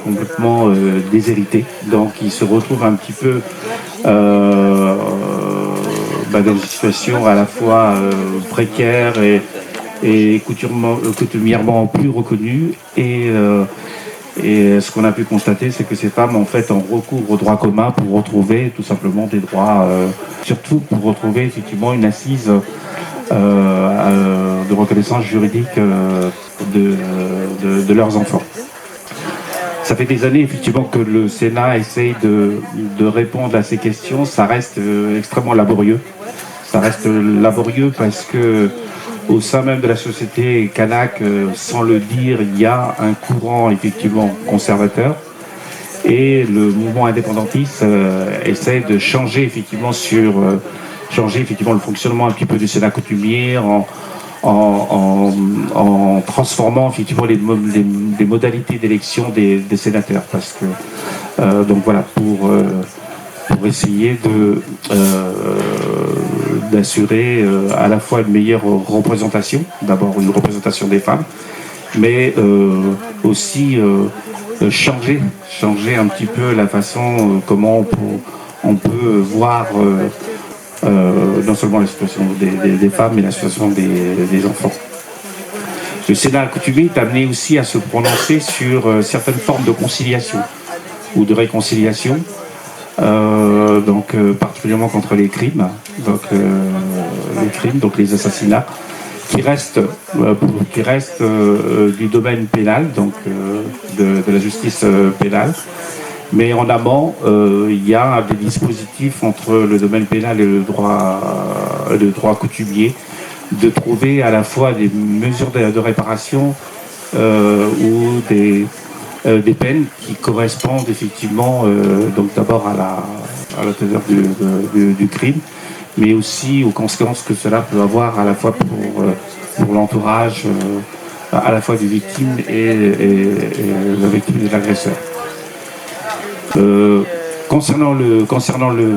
complètement déshéritées, donc ils se retrouvent un petit peu dans une situation à la fois précaire et coutumièrement plus reconnue, et ce qu'on a pu constater, c'est que ces femmes en fait ont recours au droit commun pour retrouver tout simplement des droits, surtout pour retrouver effectivement une assise de reconnaissance juridique de leurs enfants. Ça fait des années effectivement que le Sénat essaye de répondre à ces questions. Ça reste extrêmement laborieux. Ça reste laborieux parce que au sein même de la société kanak, sans le dire, il y a un courant effectivement conservateur. Et le mouvement indépendantiste essaie de changer effectivement le fonctionnement un petit peu du Sénat coutumier en transformant effectivement les modalités d'élection des sénateurs, parce que donc voilà, pour essayer d'assurer à la fois une meilleure représentation, d'abord une représentation des femmes, mais aussi changer un petit peu la façon comment on peut voir non seulement la situation des femmes, mais la situation des enfants. Le Sénat coutumier est amené aussi à se prononcer sur certaines formes de conciliation ou de réconciliation, particulièrement contre les crimes, donc les assassinats, qui restent du domaine pénal, donc de la justice pénale. Mais en amont, il y a des dispositifs entre le domaine pénal et le droit coutumier, de trouver à la fois des mesures de réparation ou des peines qui correspondent effectivement donc d'abord à l'auteur du crime, mais aussi aux conséquences que cela peut avoir à la fois pour l'entourage à la fois des victimes et la victime de l'agresseur. Concernant le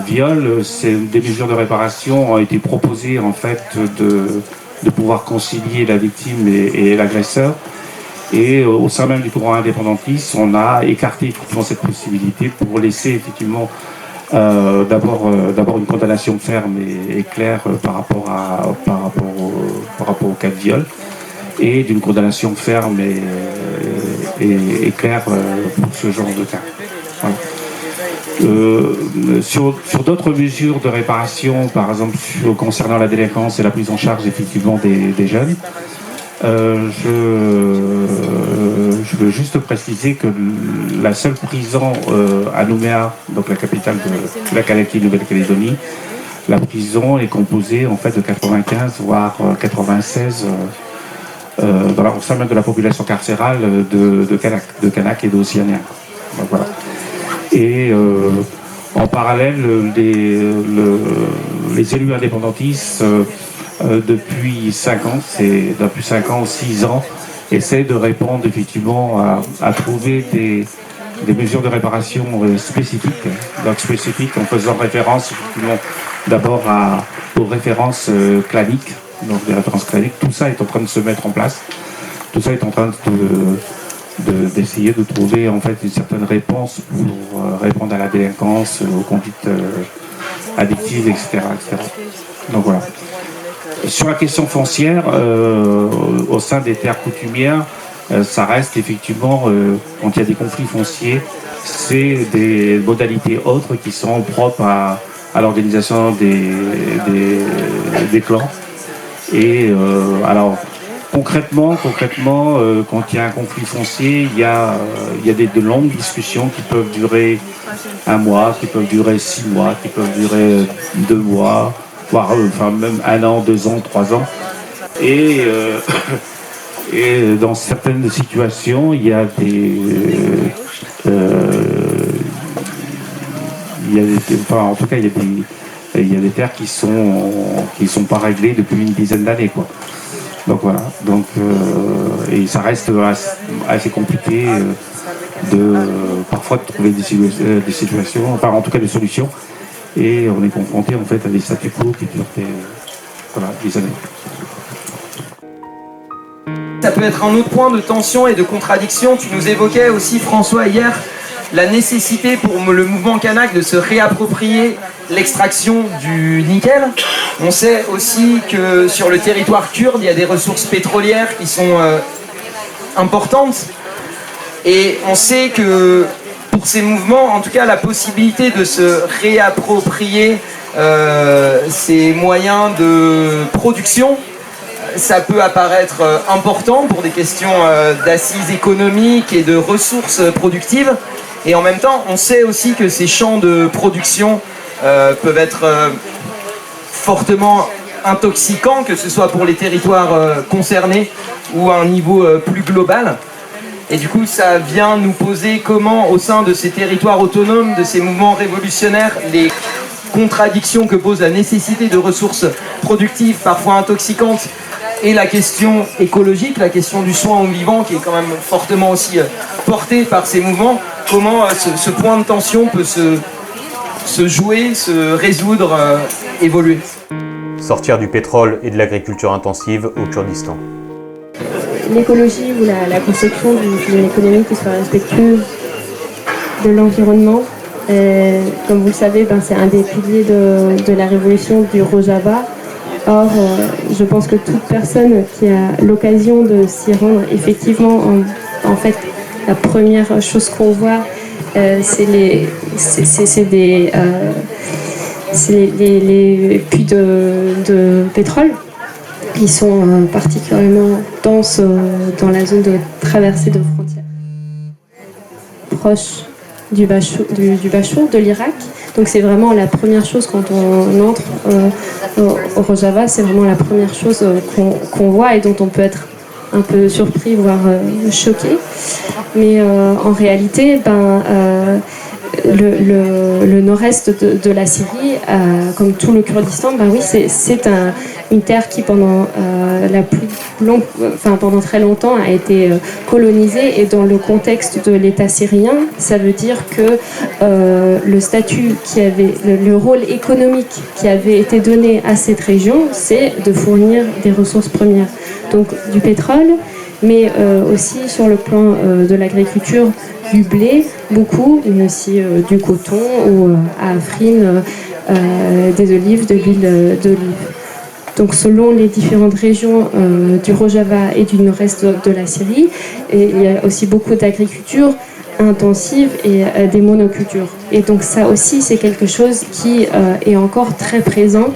viol, des mesures de réparation ont été proposées en fait de pouvoir concilier la victime et l'agresseur. Et au sein même du courant indépendantiste, on a écarté effectivement cette possibilité pour laisser effectivement d'abord une condamnation ferme et claire par rapport au cas de viol, et d'une condamnation ferme et claire pour ce genre de cas. Voilà. Sur d'autres mesures de réparation, par exemple concernant la délinquance et la prise en charge effectivement des jeunes, je veux juste préciser que la seule prison à Nouméa, donc la capitale de la Nouvelle-Calédonie, la prison est composée en fait de 95 voire 96 au sein même de la population carcérale de Kanak et d'Océaniens. Voilà. Et en parallèle, les élus indépendantistes depuis 5 ans, depuis 5 ans ou 6 ans, essaient de répondre effectivement à trouver des mesures de réparation spécifiques, en faisant référence effectivement d'abord aux références claniques, donc des références claniques. Tout ça est en train de se mettre en place, tout ça est en train d'essayer de trouver en fait une certaine réponse pour répondre à la délinquance, aux conduites addictives, etc. Donc voilà. Sur la question foncière, au sein des terres coutumières, ça reste effectivement, quand il y a des conflits fonciers, c'est des modalités autres qui sont propres à l'organisation des clans. Et alors, concrètement, quand il y a un conflit foncier, il y a de longues discussions qui peuvent durer 1 mois, qui peuvent durer 6 mois, qui peuvent durer 2 mois, voire même 1 an, 2 ans, 3 ans. Et dans certaines situations, il y a des terres qui sont pas réglées depuis une dizaine d'années, quoi. Donc voilà. Donc et ça reste assez compliqué parfois de trouver des situations, enfin en tout cas des solutions. Et on est confronté en fait à des statu quo qui durent des années. Ça peut être un autre point de tension et de contradiction. Tu nous évoquais aussi, François, hier, la nécessité pour le mouvement kanak de se réapproprier l'extraction du nickel. On sait aussi que sur le territoire kurde, il y a des ressources pétrolières qui sont importantes. Et on sait que pour ces mouvements, en tout cas, la possibilité de se réapproprier ces moyens de production, ça peut apparaître important pour des questions d'assises économiques et de ressources productives. Et en même temps, on sait aussi que ces champs de production peuvent être fortement intoxicants, que ce soit pour les territoires concernés ou à un niveau plus global. Et du coup, ça vient nous poser comment, au sein de ces territoires autonomes, de ces mouvements révolutionnaires, les contradictions que pose la nécessité de ressources productives, parfois intoxicantes, et la question écologique, la question du soin au vivant, qui est quand même fortement aussi portée par ces mouvements, comment ce point de tension peut se jouer, se résoudre, évoluer. Sortir du pétrole et de l'agriculture intensive au Kurdistan. L'écologie ou la conception d'une économie qui soit respectueuse de l'environnement, comme vous le savez, c'est un des piliers de la révolution du Rojava. Or, je pense que toute personne qui a l'occasion de s'y rendre, effectivement, en fait, la première chose qu'on voit, c'est les puits de pétrole qui sont particulièrement denses dans la zone de traversée de frontières proche du Bachour, de l'Irak. Donc c'est vraiment la première chose quand on entre au Rojava, c'est vraiment la première chose qu'on voit et dont on peut être un peu surpris, voire choqué. Mais en réalité, le nord-est de la Syrie, comme tout le Kurdistan, oui, c'est une terre qui pendant pendant très longtemps a été colonisée, et dans le contexte de l'État syrien, ça veut dire que le statut le rôle économique qui avait été donné à cette région, c'est de fournir des ressources premières, donc du pétrole, mais aussi sur le plan de l'agriculture, du blé, beaucoup, mais aussi du coton ou à Afrin, des olives, de l'huile d'olive. Donc selon les différentes régions du Rojava et du nord-est de la Syrie, il y a aussi beaucoup d'agriculture intensive et des monocultures. Et donc ça aussi, c'est quelque chose qui est encore très présent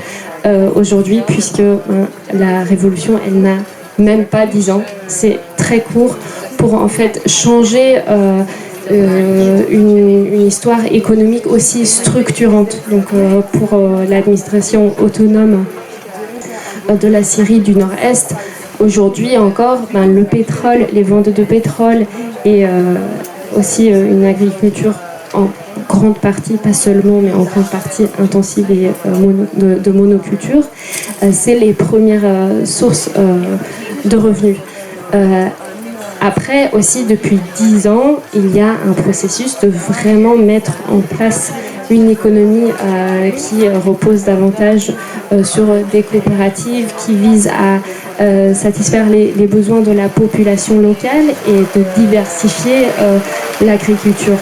aujourd'hui, puisque la révolution, elle n'a même pas 10 ans. C'est très court pour en fait changer une histoire économique aussi structurante. Donc pour l'administration autonome de la Syrie du Nord-Est, aujourd'hui encore, le pétrole, les ventes de pétrole et aussi une agriculture en grande partie, pas seulement, mais en grande partie intensive et de monoculture, c'est les premières sources de revenus. Après aussi, depuis 10 ans, il y a un processus de vraiment mettre en place une économie qui repose davantage sur des coopératives qui visent à satisfaire les besoins de la population locale et de diversifier l'agriculture.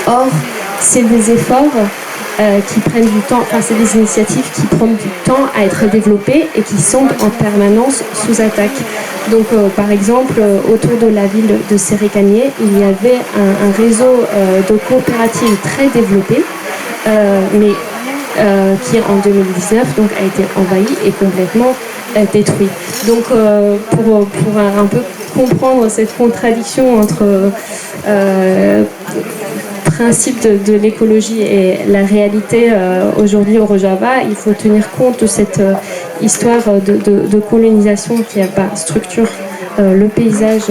Or, c'est des efforts qui prennent du temps, c'est des initiatives qui prennent du temps à être développées et qui sont en permanence sous attaque. Donc, par exemple, autour de la ville de Serikaniye, il y avait un réseau de coopératives très développé, mais qui en 2019 a été envahi et complètement détruit. Donc, pour un peu comprendre cette contradiction entre principe de l'écologie et la réalité aujourd'hui au Rojava, il faut tenir compte de cette histoire de colonisation qui structure le paysage,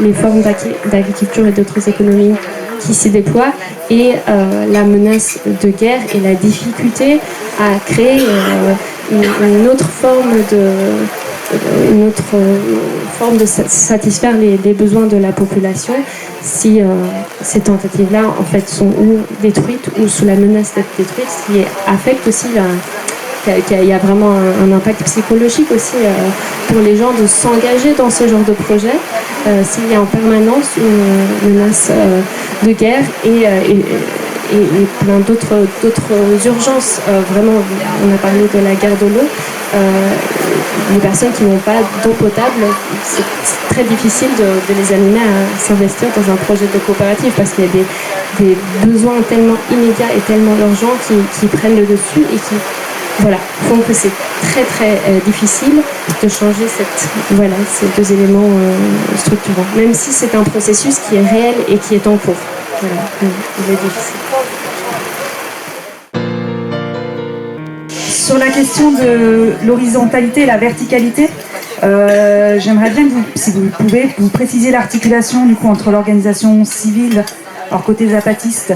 les formes d'agriculture et d'autres économies qui s'y déploient, et la menace de guerre et la difficulté à créer une autre forme de satisfaire les besoins de la population si ces tentatives-là en fait sont ou détruites ou sous la menace d'être détruites, ce qui affecte aussi qu'il y a vraiment un impact psychologique aussi pour les gens de s'engager dans ce genre de projet s'il y a en permanence une menace de guerre et plein d'autres urgences. Vraiment, on a parlé de la guerre de l'eau. les personnes qui n'ont pas d'eau potable, c'est très difficile de les amener à s'investir dans un projet de coopérative parce qu'il y a des besoins tellement immédiats et tellement urgents qui prennent le dessus et qui font que c'est très très difficile de changer ces deux éléments structurants. Même si c'est un processus qui est réel et qui est en cours. Voilà, il est difficile. Sur la question de l'horizontalité et la verticalité, j'aimerais bien que si vous pouvez, vous préciser l'articulation du coup entre l'organisation civile, alors côté zapatistes,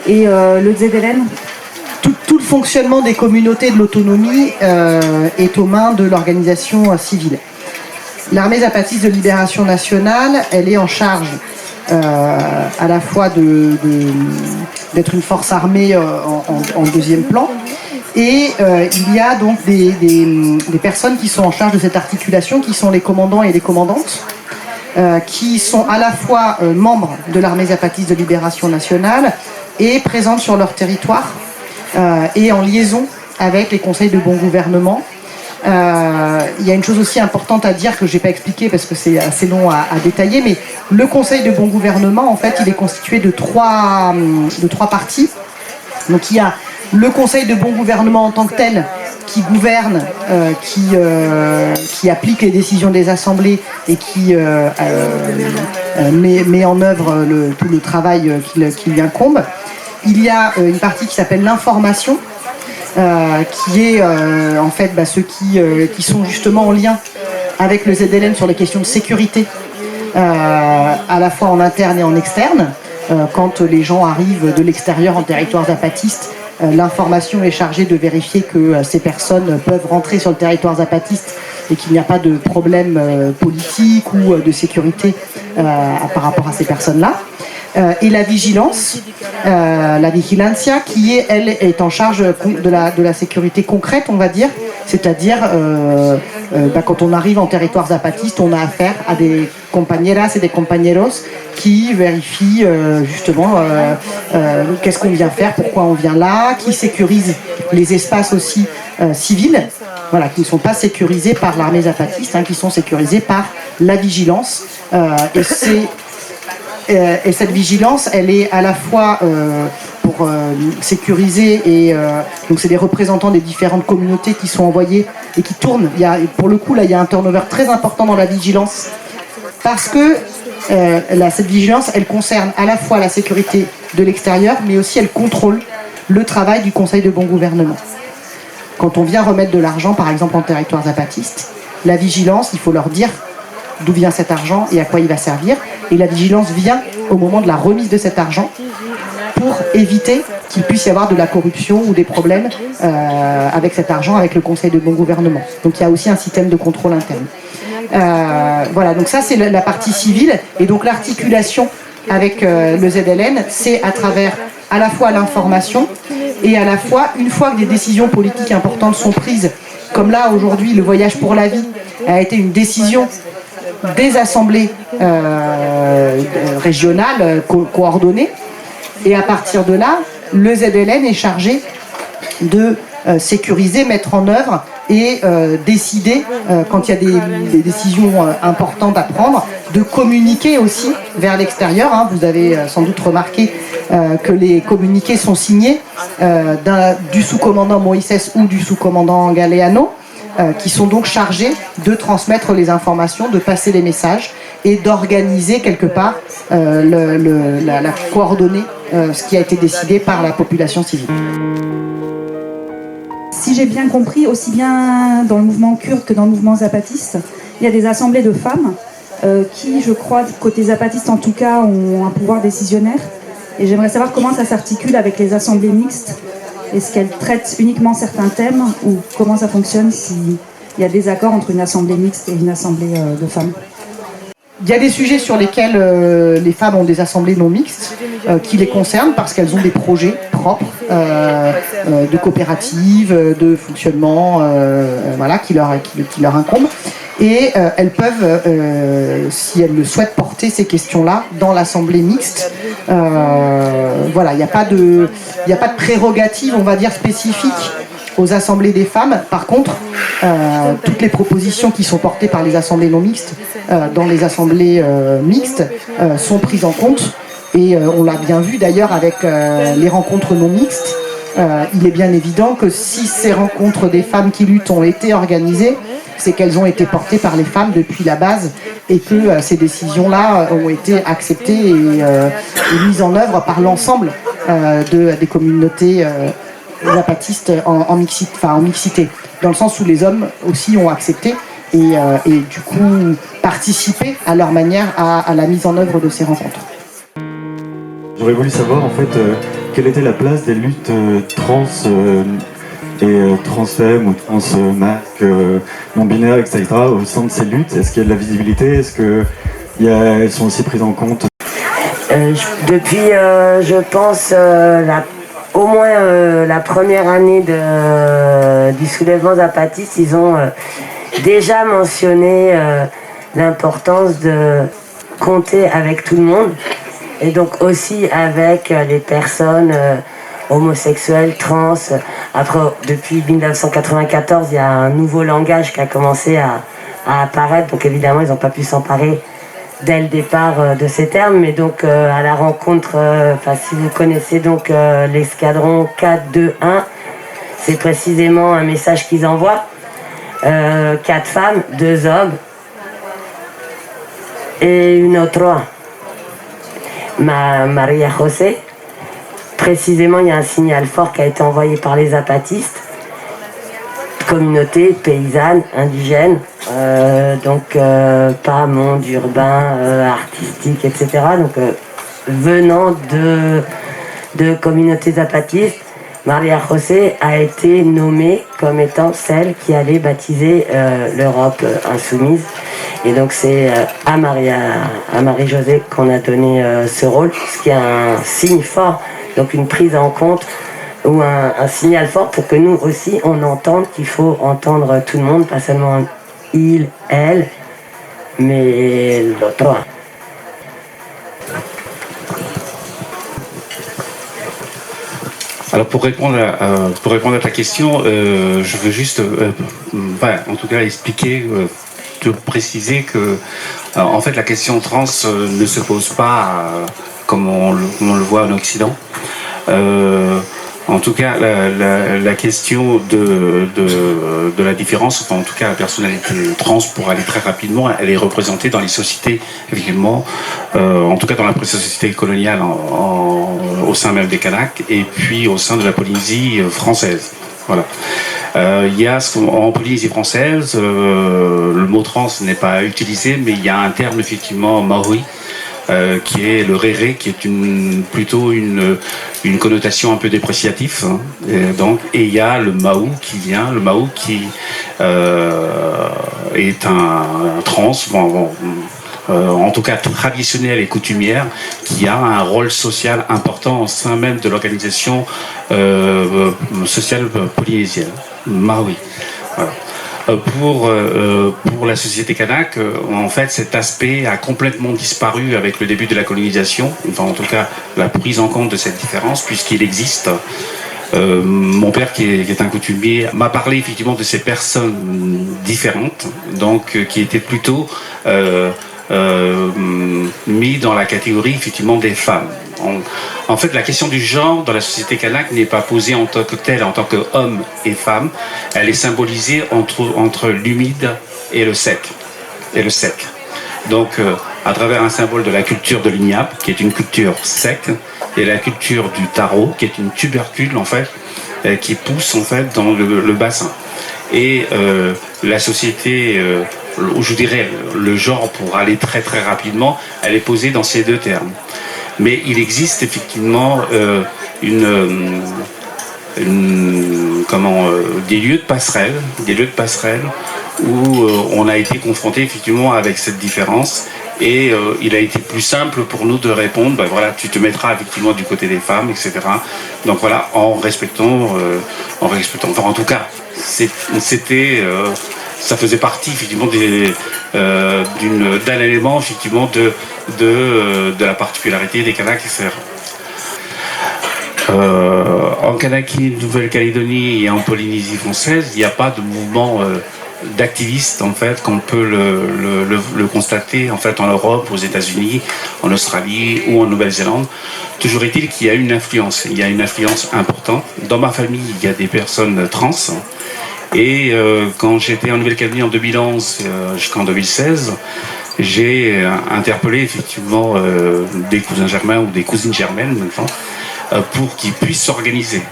et le ZLN. Tout le fonctionnement des communautés de l'autonomie est aux mains de l'organisation civile. L'armée zapatiste de libération nationale, elle est en charge à la fois d'être une force armée en deuxième plan, et il y a donc des personnes qui sont en charge de cette articulation, qui sont les commandants et les commandantes, qui sont à la fois membres de l'armée zapatiste de libération nationale et présentes sur leur territoire, et en liaison avec les conseils de bon gouvernement. Il y a une chose aussi importante à dire que je n'ai pas expliqué parce que c'est assez long à détailler, mais le conseil de bon gouvernement, en fait, il est constitué de trois parties. Donc il y a le conseil de bon gouvernement en tant que tel, qui gouverne, qui applique les décisions des assemblées et qui met en œuvre tout le travail qui lui incombe. Il y a une partie qui s'appelle l'information, qui est en fait ceux qui sont justement en lien avec le ZLN sur les questions de sécurité, à la fois en interne et en externe. Quand les gens arrivent de l'extérieur en territoire zapatiste, l'information est chargée de vérifier que ces personnes peuvent rentrer sur le territoire zapatiste et qu'il n'y a pas de problème politique ou de sécurité par rapport à ces personnes-là. Et la vigilance, la vigilancia, qui est en charge de la sécurité concrète, on va dire, c'est-à-dire quand on arrive en territoire zapatiste, on a affaire à des compañeras et des compañeros qui vérifient justement qu'est-ce qu'on vient faire, pourquoi on vient là, qui sécurisent les espaces aussi civils, qui ne sont pas sécurisés par l'armée zapatiste, qui sont sécurisés par la vigilance. Et cette vigilance, elle est à la fois pour sécuriser, et donc c'est des représentants des différentes communautés qui sont envoyés et qui tournent. Pour le coup, là, il y a un turnover très important dans la vigilance, parce que cette vigilance, elle concerne à la fois la sécurité de l'extérieur, mais aussi elle contrôle le travail du Conseil de bon gouvernement. Quand on vient remettre de l'argent, par exemple en territoire zapatiste, la vigilance, il faut leur dire d'où vient cet argent et à quoi il va servir. Et la vigilance vient au moment de la remise de cet argent pour éviter qu'il puisse y avoir de la corruption ou des problèmes avec cet argent, avec le Conseil de bon gouvernement. Donc il y a aussi un système de contrôle interne. Donc ça c'est la partie civile. Et donc l'articulation avec le ZLN, c'est à travers à la fois l'information et à la fois, une fois que des décisions politiques importantes sont prises, comme là aujourd'hui le voyage pour la vie a été une décision des assemblées régionales coordonnées, et à partir de là, le ZLN est chargé de sécuriser, mettre en œuvre et décider, quand il y a des décisions importantes à prendre, de communiquer aussi vers l'extérieur. Vous avez sans doute remarqué que les communiqués sont signés du sous-commandant Moïse ou du sous-commandant Galeano, qui sont donc chargés de transmettre les informations, de passer les messages et d'organiser quelque part la coordonnée, ce qui a été décidé par la population civile. Si j'ai bien compris, aussi bien dans le mouvement kurde que dans le mouvement zapatiste, il y a des assemblées de femmes qui, je crois, côté zapatiste en tout cas, ont un pouvoir décisionnaire. Et j'aimerais savoir comment ça s'articule avec les assemblées mixtes. Est-ce qu'elles traitent uniquement certains thèmes, ou comment ça fonctionne s'il y a des accords entre une assemblée mixte et une assemblée de femmes? Il y a des sujets sur lesquels les femmes ont des assemblées non mixtes qui les concernent parce qu'elles ont des projets propres de coopératives, de fonctionnement qui leur incombent. Et elles peuvent, si elles le souhaitent, porter ces questions-là dans l'assemblée mixte. Il n'y a pas de prérogative, on va dire, spécifique aux assemblées des femmes. Par contre, toutes les propositions qui sont portées par les assemblées non mixtes dans les assemblées mixtes sont prises en compte. Et on l'a bien vu d'ailleurs avec les rencontres non mixtes. Il est bien évident que si ces rencontres des femmes qui luttent ont été organisées, c'est qu'elles ont été portées par les femmes depuis la base et que ces décisions-là ont été acceptées et mises en œuvre par l'ensemble des communautés zapatistes en mixité, dans le sens où les hommes aussi ont accepté et du coup participé à leur manière à la mise en œuvre de ces rencontres. J'aurais voulu savoir en fait quelle était la place des luttes trans et transfemmes ou transmasques, non-binaires, etc. au sein de ces luttes. Est-ce qu'il y a de la visibilité? Est-ce qu'elles sont aussi prises en compte? Depuis, je pense, au moins la première année du soulèvement zapatiste, ils ont déjà mentionné l'importance de compter avec tout le monde. Et donc aussi avec les personnes homosexuelles, trans. Après, depuis 1994, il y a un nouveau langage qui a commencé à apparaître. Donc évidemment, ils n'ont pas pu s'emparer dès le départ de ces termes. Mais donc à la rencontre, si vous connaissez donc l'escadron 4-2-1, c'est précisément un message qu'ils envoient. 4 femmes, 2 hommes et une autre 3. Maria José. Précisément, il y a un signal fort qui a été envoyé par les zapatistes, communauté paysanne, indigène, pas monde urbain, artistique, etc. Donc, venant de communautés zapatistes, Maria José a été nommée comme étant celle qui allait baptiser l'Europe insoumise. Et donc c'est à Marie-Josée qu'on a donné ce rôle, ce qui est un signe fort, donc une prise en compte ou un signal fort pour que nous aussi on entende qu'il faut entendre tout le monde, pas seulement il, elle, mais l'autre. Alors pour répondre à ta question, je veux juste, en tout cas expliquer, te préciser que en fait la question trans ne se pose pas comme on le voit en Occident. En tout cas, la question de la différence, enfin en tout cas la personnalité trans, pour aller très rapidement, elle est représentée dans les sociétés, effectivement, en tout cas dans la société coloniale au sein même des Kanaks, et puis au sein de la Polynésie française. Voilà. Il y a en Polynésie française, le mot trans n'est pas utilisé, mais il y a un terme effectivement maori, qui est le réré, qui est plutôt une connotation un peu dépréciative. Hein. Et il y a le maou qui est un trans, en tout cas traditionnel et coutumière, qui a un rôle social important au sein même de l'organisation sociale polynésienne, maori. Voilà. Pour la société kanak, en fait, cet aspect a complètement disparu avec le début de la colonisation, enfin en tout cas la prise en compte de cette différence, puisqu'il existe. Mon père, qui est un coutumier, m'a parlé effectivement de ces personnes différentes, donc qui étaient plutôt mis dans la catégorie effectivement des femmes. En fait, la question du genre dans la société kanak n'est pas posée en tant que telle, en tant qu'homme et femme. Elle est symbolisée entre l'humide et le sec. Donc, à travers un symbole de la culture de l'igname, qui est une culture sec, et la culture du taro, qui est une tubercule en fait, qui pousse en fait dans le bassin. Et la société, je dirais le genre, pour aller très très rapidement, elle est posée dans ces deux termes. Mais il existe effectivement des lieux de passerelle où on a été confronté effectivement avec cette différence, et il a été plus simple pour nous de répondre, ben voilà, tu te mettras effectivement du côté des femmes, etc. Donc voilà, en respectant, enfin en tout cas, c'était ça faisait partie effectivement d'un élément effectivement de la particularité des Kanaks, etc. En Kanaki, Nouvelle-Calédonie et en Polynésie française, il n'y a pas de mouvement d'activistes en fait, qu'on peut le constater en fait en Europe, aux États-Unis, en Australie ou en Nouvelle-Zélande. Toujours est-il qu'il y a une influence. Il y a une influence importante. Dans ma famille, il y a des personnes trans. Et quand j'étais en Nouvelle-Calédonie en 2011 jusqu'en 2016, j'ai interpellé effectivement des cousins germains ou des cousines germaines maintenant, pour qu'ils puissent s'organiser,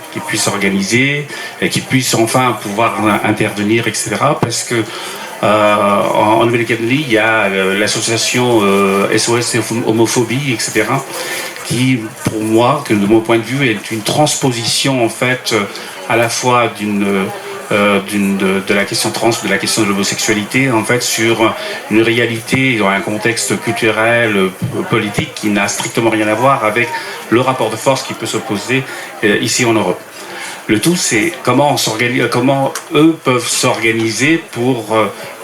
et qu'ils puissent enfin pouvoir intervenir, etc. Parce que en Nouvelle-Calédonie, il y a l'association SOS Homophobie, etc., qui, pour moi, que de mon point de vue, est une transposition en fait à la fois de la question trans, de la question de l'homosexualité, en fait, sur une réalité dans un contexte culturel, politique qui n'a strictement rien à voir avec le rapport de force qui peut s'opposer ici en Europe. Le tout, c'est comment eux peuvent s'organiser pour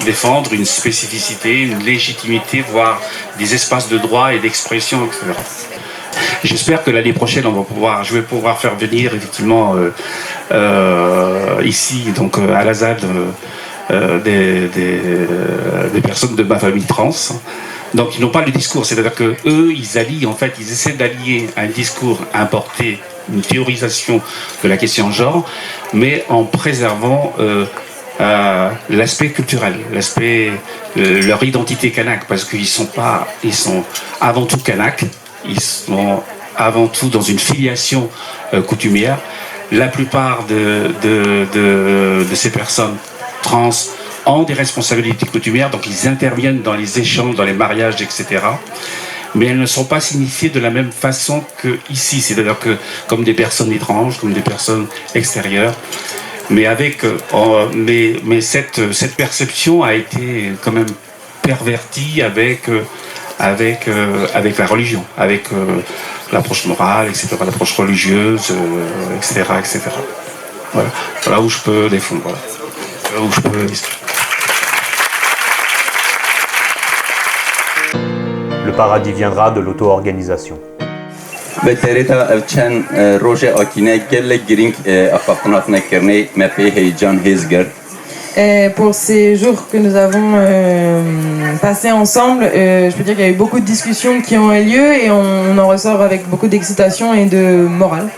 défendre une spécificité, une légitimité, voire des espaces de droit et d'expression, etc. J'espère que l'année prochaine, je vais pouvoir faire venir effectivement ici, donc à la ZAD, des personnes de ma famille trans. Donc ils n'ont pas le discours, c'est-à-dire que eux, ils essaient d'allier un discours importé, une théorisation de la question genre, mais en préservant l'aspect culturel, leur identité kanak, parce qu'ils sont avant tout kanak. Ils sont avant tout dans une filiation coutumière. La plupart de ces personnes trans ont des responsabilités coutumières, donc ils interviennent dans les échanges, dans les mariages, etc. Mais elles ne sont pas signifiées de la même façon qu'ici, c'est-à-dire que comme des personnes étranges, comme des personnes extérieures. Mais cette perception a été quand même pervertie avec la religion, avec l'approche morale, etc., l'approche religieuse, etc., etc. Voilà où je peux défendre. Voilà où je peux. Le paradis viendra de l'auto-organisation. Pour ces jours que nous avons passés ensemble, je peux dire qu'il y a eu beaucoup de discussions qui ont eu lieu et on en ressort avec beaucoup d'excitation et de morale.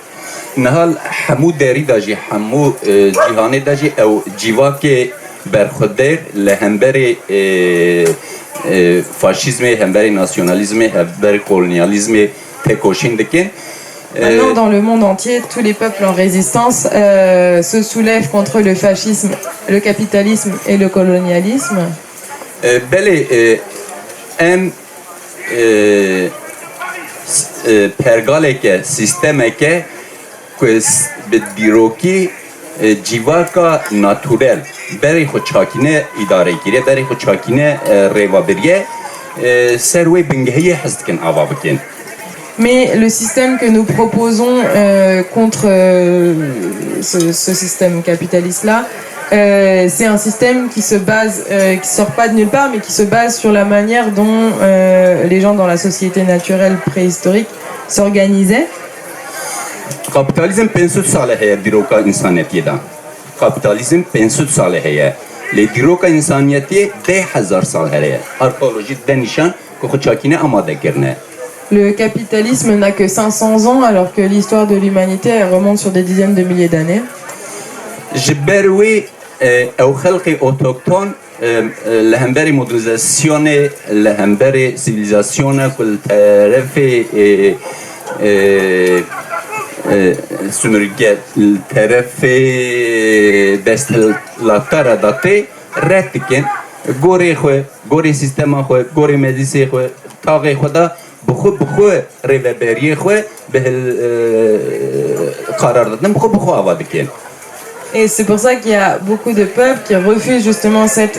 نهال حمود داری داجی حمو جیهانی داجی او جیواک برخودر لهمبر فاشیسم همبر ناسیونالیسم همبر کولونیالیسم تکوشین دکن. Maintenant, dans le monde entier, tous les peuples en résistance se soulèvent contre le fascisme, le capitalisme et le colonialisme. بله ام پرگاله سیستمه که بدیروکی جیواکا ناتورل برای خود چاکینه اداره گیره برای خود چاکینه ریوابریه سروی بنگهی هست کن آوا بکن. Mais le système que nous proposons contre ce système capitaliste-là, c'est un système qui se base, qui sort pas de nulle part, mais qui se base sur la manière dont les gens dans la société naturelle préhistorique s'organisaient. Kapitalizm 500 ساله هي دیروکا انسانیتی دا. Kapitalizm 500 ساله هي. لی دیروکا انسانیتی 10,000 سال هي. آرکولوژی دنیشان که خود چاکینه آماده کرده. Le capitalisme n'a que 500 ans alors que l'histoire de l'humanité remonte sur des dizaines de milliers d'années. جبروي او خلقي اوتوكتون لهمبري مودرنيزاسيون لهمبري سيفيليزاسيون كل طرف سمرجت الطرف دستلاتار داتي رتكن غوري خو غوري سيستم خو غوري مديسي خو طاغي خدا بخو ريفبري خو به قرار دادن بخو آوادكن. Et c'est pour ça qu'il y a beaucoup de peuples qui refusent justement cette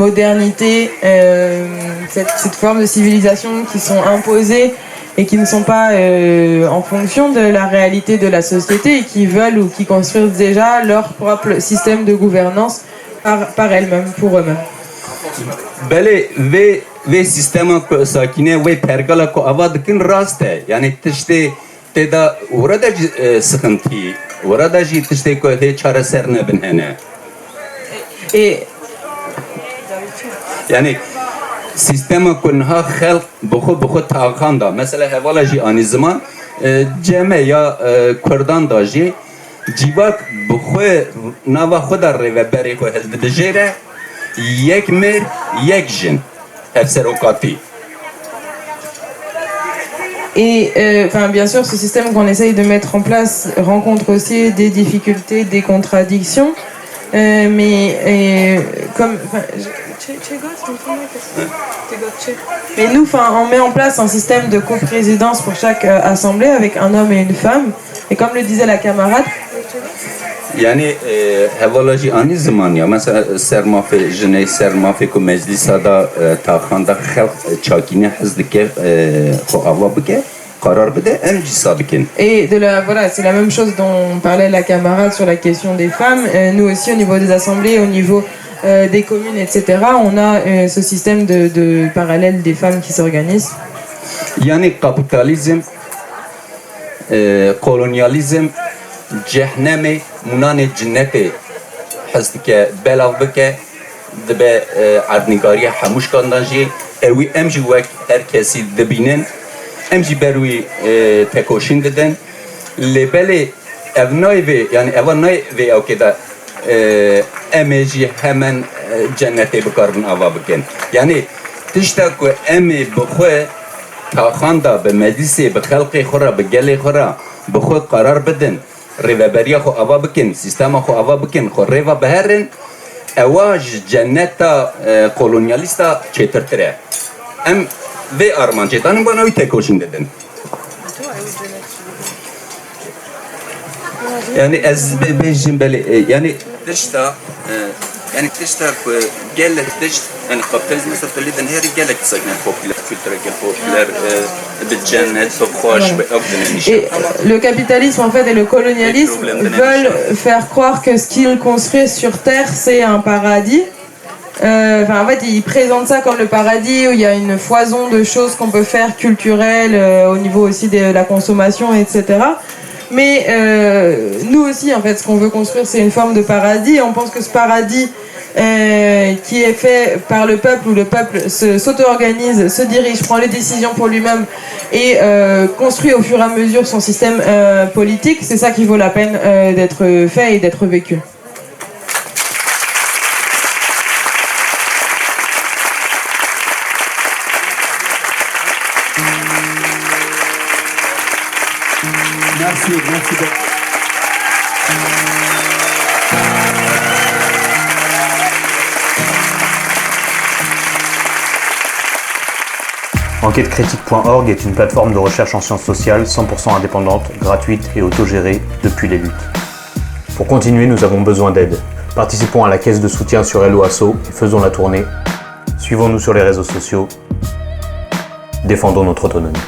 modernité, cette forme de civilisation qui sont imposées et qui ne sont pas en fonction de la réalité de la société et qui veulent ou qui construisent déjà leur propre système de gouvernance par elles-mêmes, pour eux-mêmes. ve sistema sakine ve pergala ko avadkin raste yani tişte تدا وردا سخنتي وردا جي تشتكو هي چاره سر نبن هنا Et يعني سيستم كلها خلق بخو تاخاندا مثلا هوالا جي اني زمان جمع یا کردان داجی جیوات بخو نوا خود ریوبری خو هز بدجیره یک مر یک جن افسر اوقاتی. Et bien sûr, ce système qu'on essaye de mettre en place rencontre aussi des difficultés, des contradictions. Mais nous, on met en place un système de coprésidence pour chaque assemblée avec un homme et une femme. Et comme le disait la camarade, Yani hevalaji ani zaman ya mesela sermafe jene sermafe ku meclisada taxanda xalq çakine hizdike xo avabike karar bide em cisabikin. Et voilà, c'est la même chose dont parlait la camarade sur la question des femmes. Nous aussi, au niveau des assemblées, au niveau des communes, etc., on a ce système de parallèle des femmes qui s'organisent. Yani kapitalizm, kolonyalizm, cehnemi, munane cinneti hizdike belav bike dibe ardnigariye hamuş kandanji evi emji vek herkesi dibinin emji berwi tekoşin deden lebeli evnayve yani evanayve okeda emeji hemen cennete bikarbın ava bikin yani tişta ku emi bixwe taxanda be meclisi be xalqi xura be geli xura bixwe karar bidin rêveberiya xwe ava bikin sistema xwe ava bikin xwe rêva biherin ewa ji cenneta kolonyalista çêtirtir e em vê armancêtanin bana wî tekoşin didin yani ez bêjim belê yani tişta yani tişta ku gelek tişt yani kapitalizm stabiliden her gelek sakne popüler kültürel popüler bir cennet hoş ve Et le capitalisme en fait et le colonialisme veulent faire croire que ce qu'ils construisent sur terre c'est un paradis. En fait, ils présentent ça comme le paradis où il y a une foison de choses qu'on peut faire culturelles au niveau aussi de la consommation, etc. Mais nous aussi, en fait, ce qu'on veut construire, c'est une forme de paradis. On pense que ce paradis qui est fait par le peuple, où le peuple s'auto-organise, se dirige, prend les décisions pour lui-même et construit au fur et à mesure son système politique, c'est ça qui vaut la peine d'être fait et d'être vécu. Merci. Enquêtecritique.org est une plateforme de recherche en sciences sociales 100% indépendante, gratuite et autogérée depuis les luttes. Pour continuer, nous avons besoin d'aide. Participons à la caisse de soutien sur Hello Asso et faisons la tournée. Suivons-nous sur les réseaux sociaux. Défendons notre autonomie.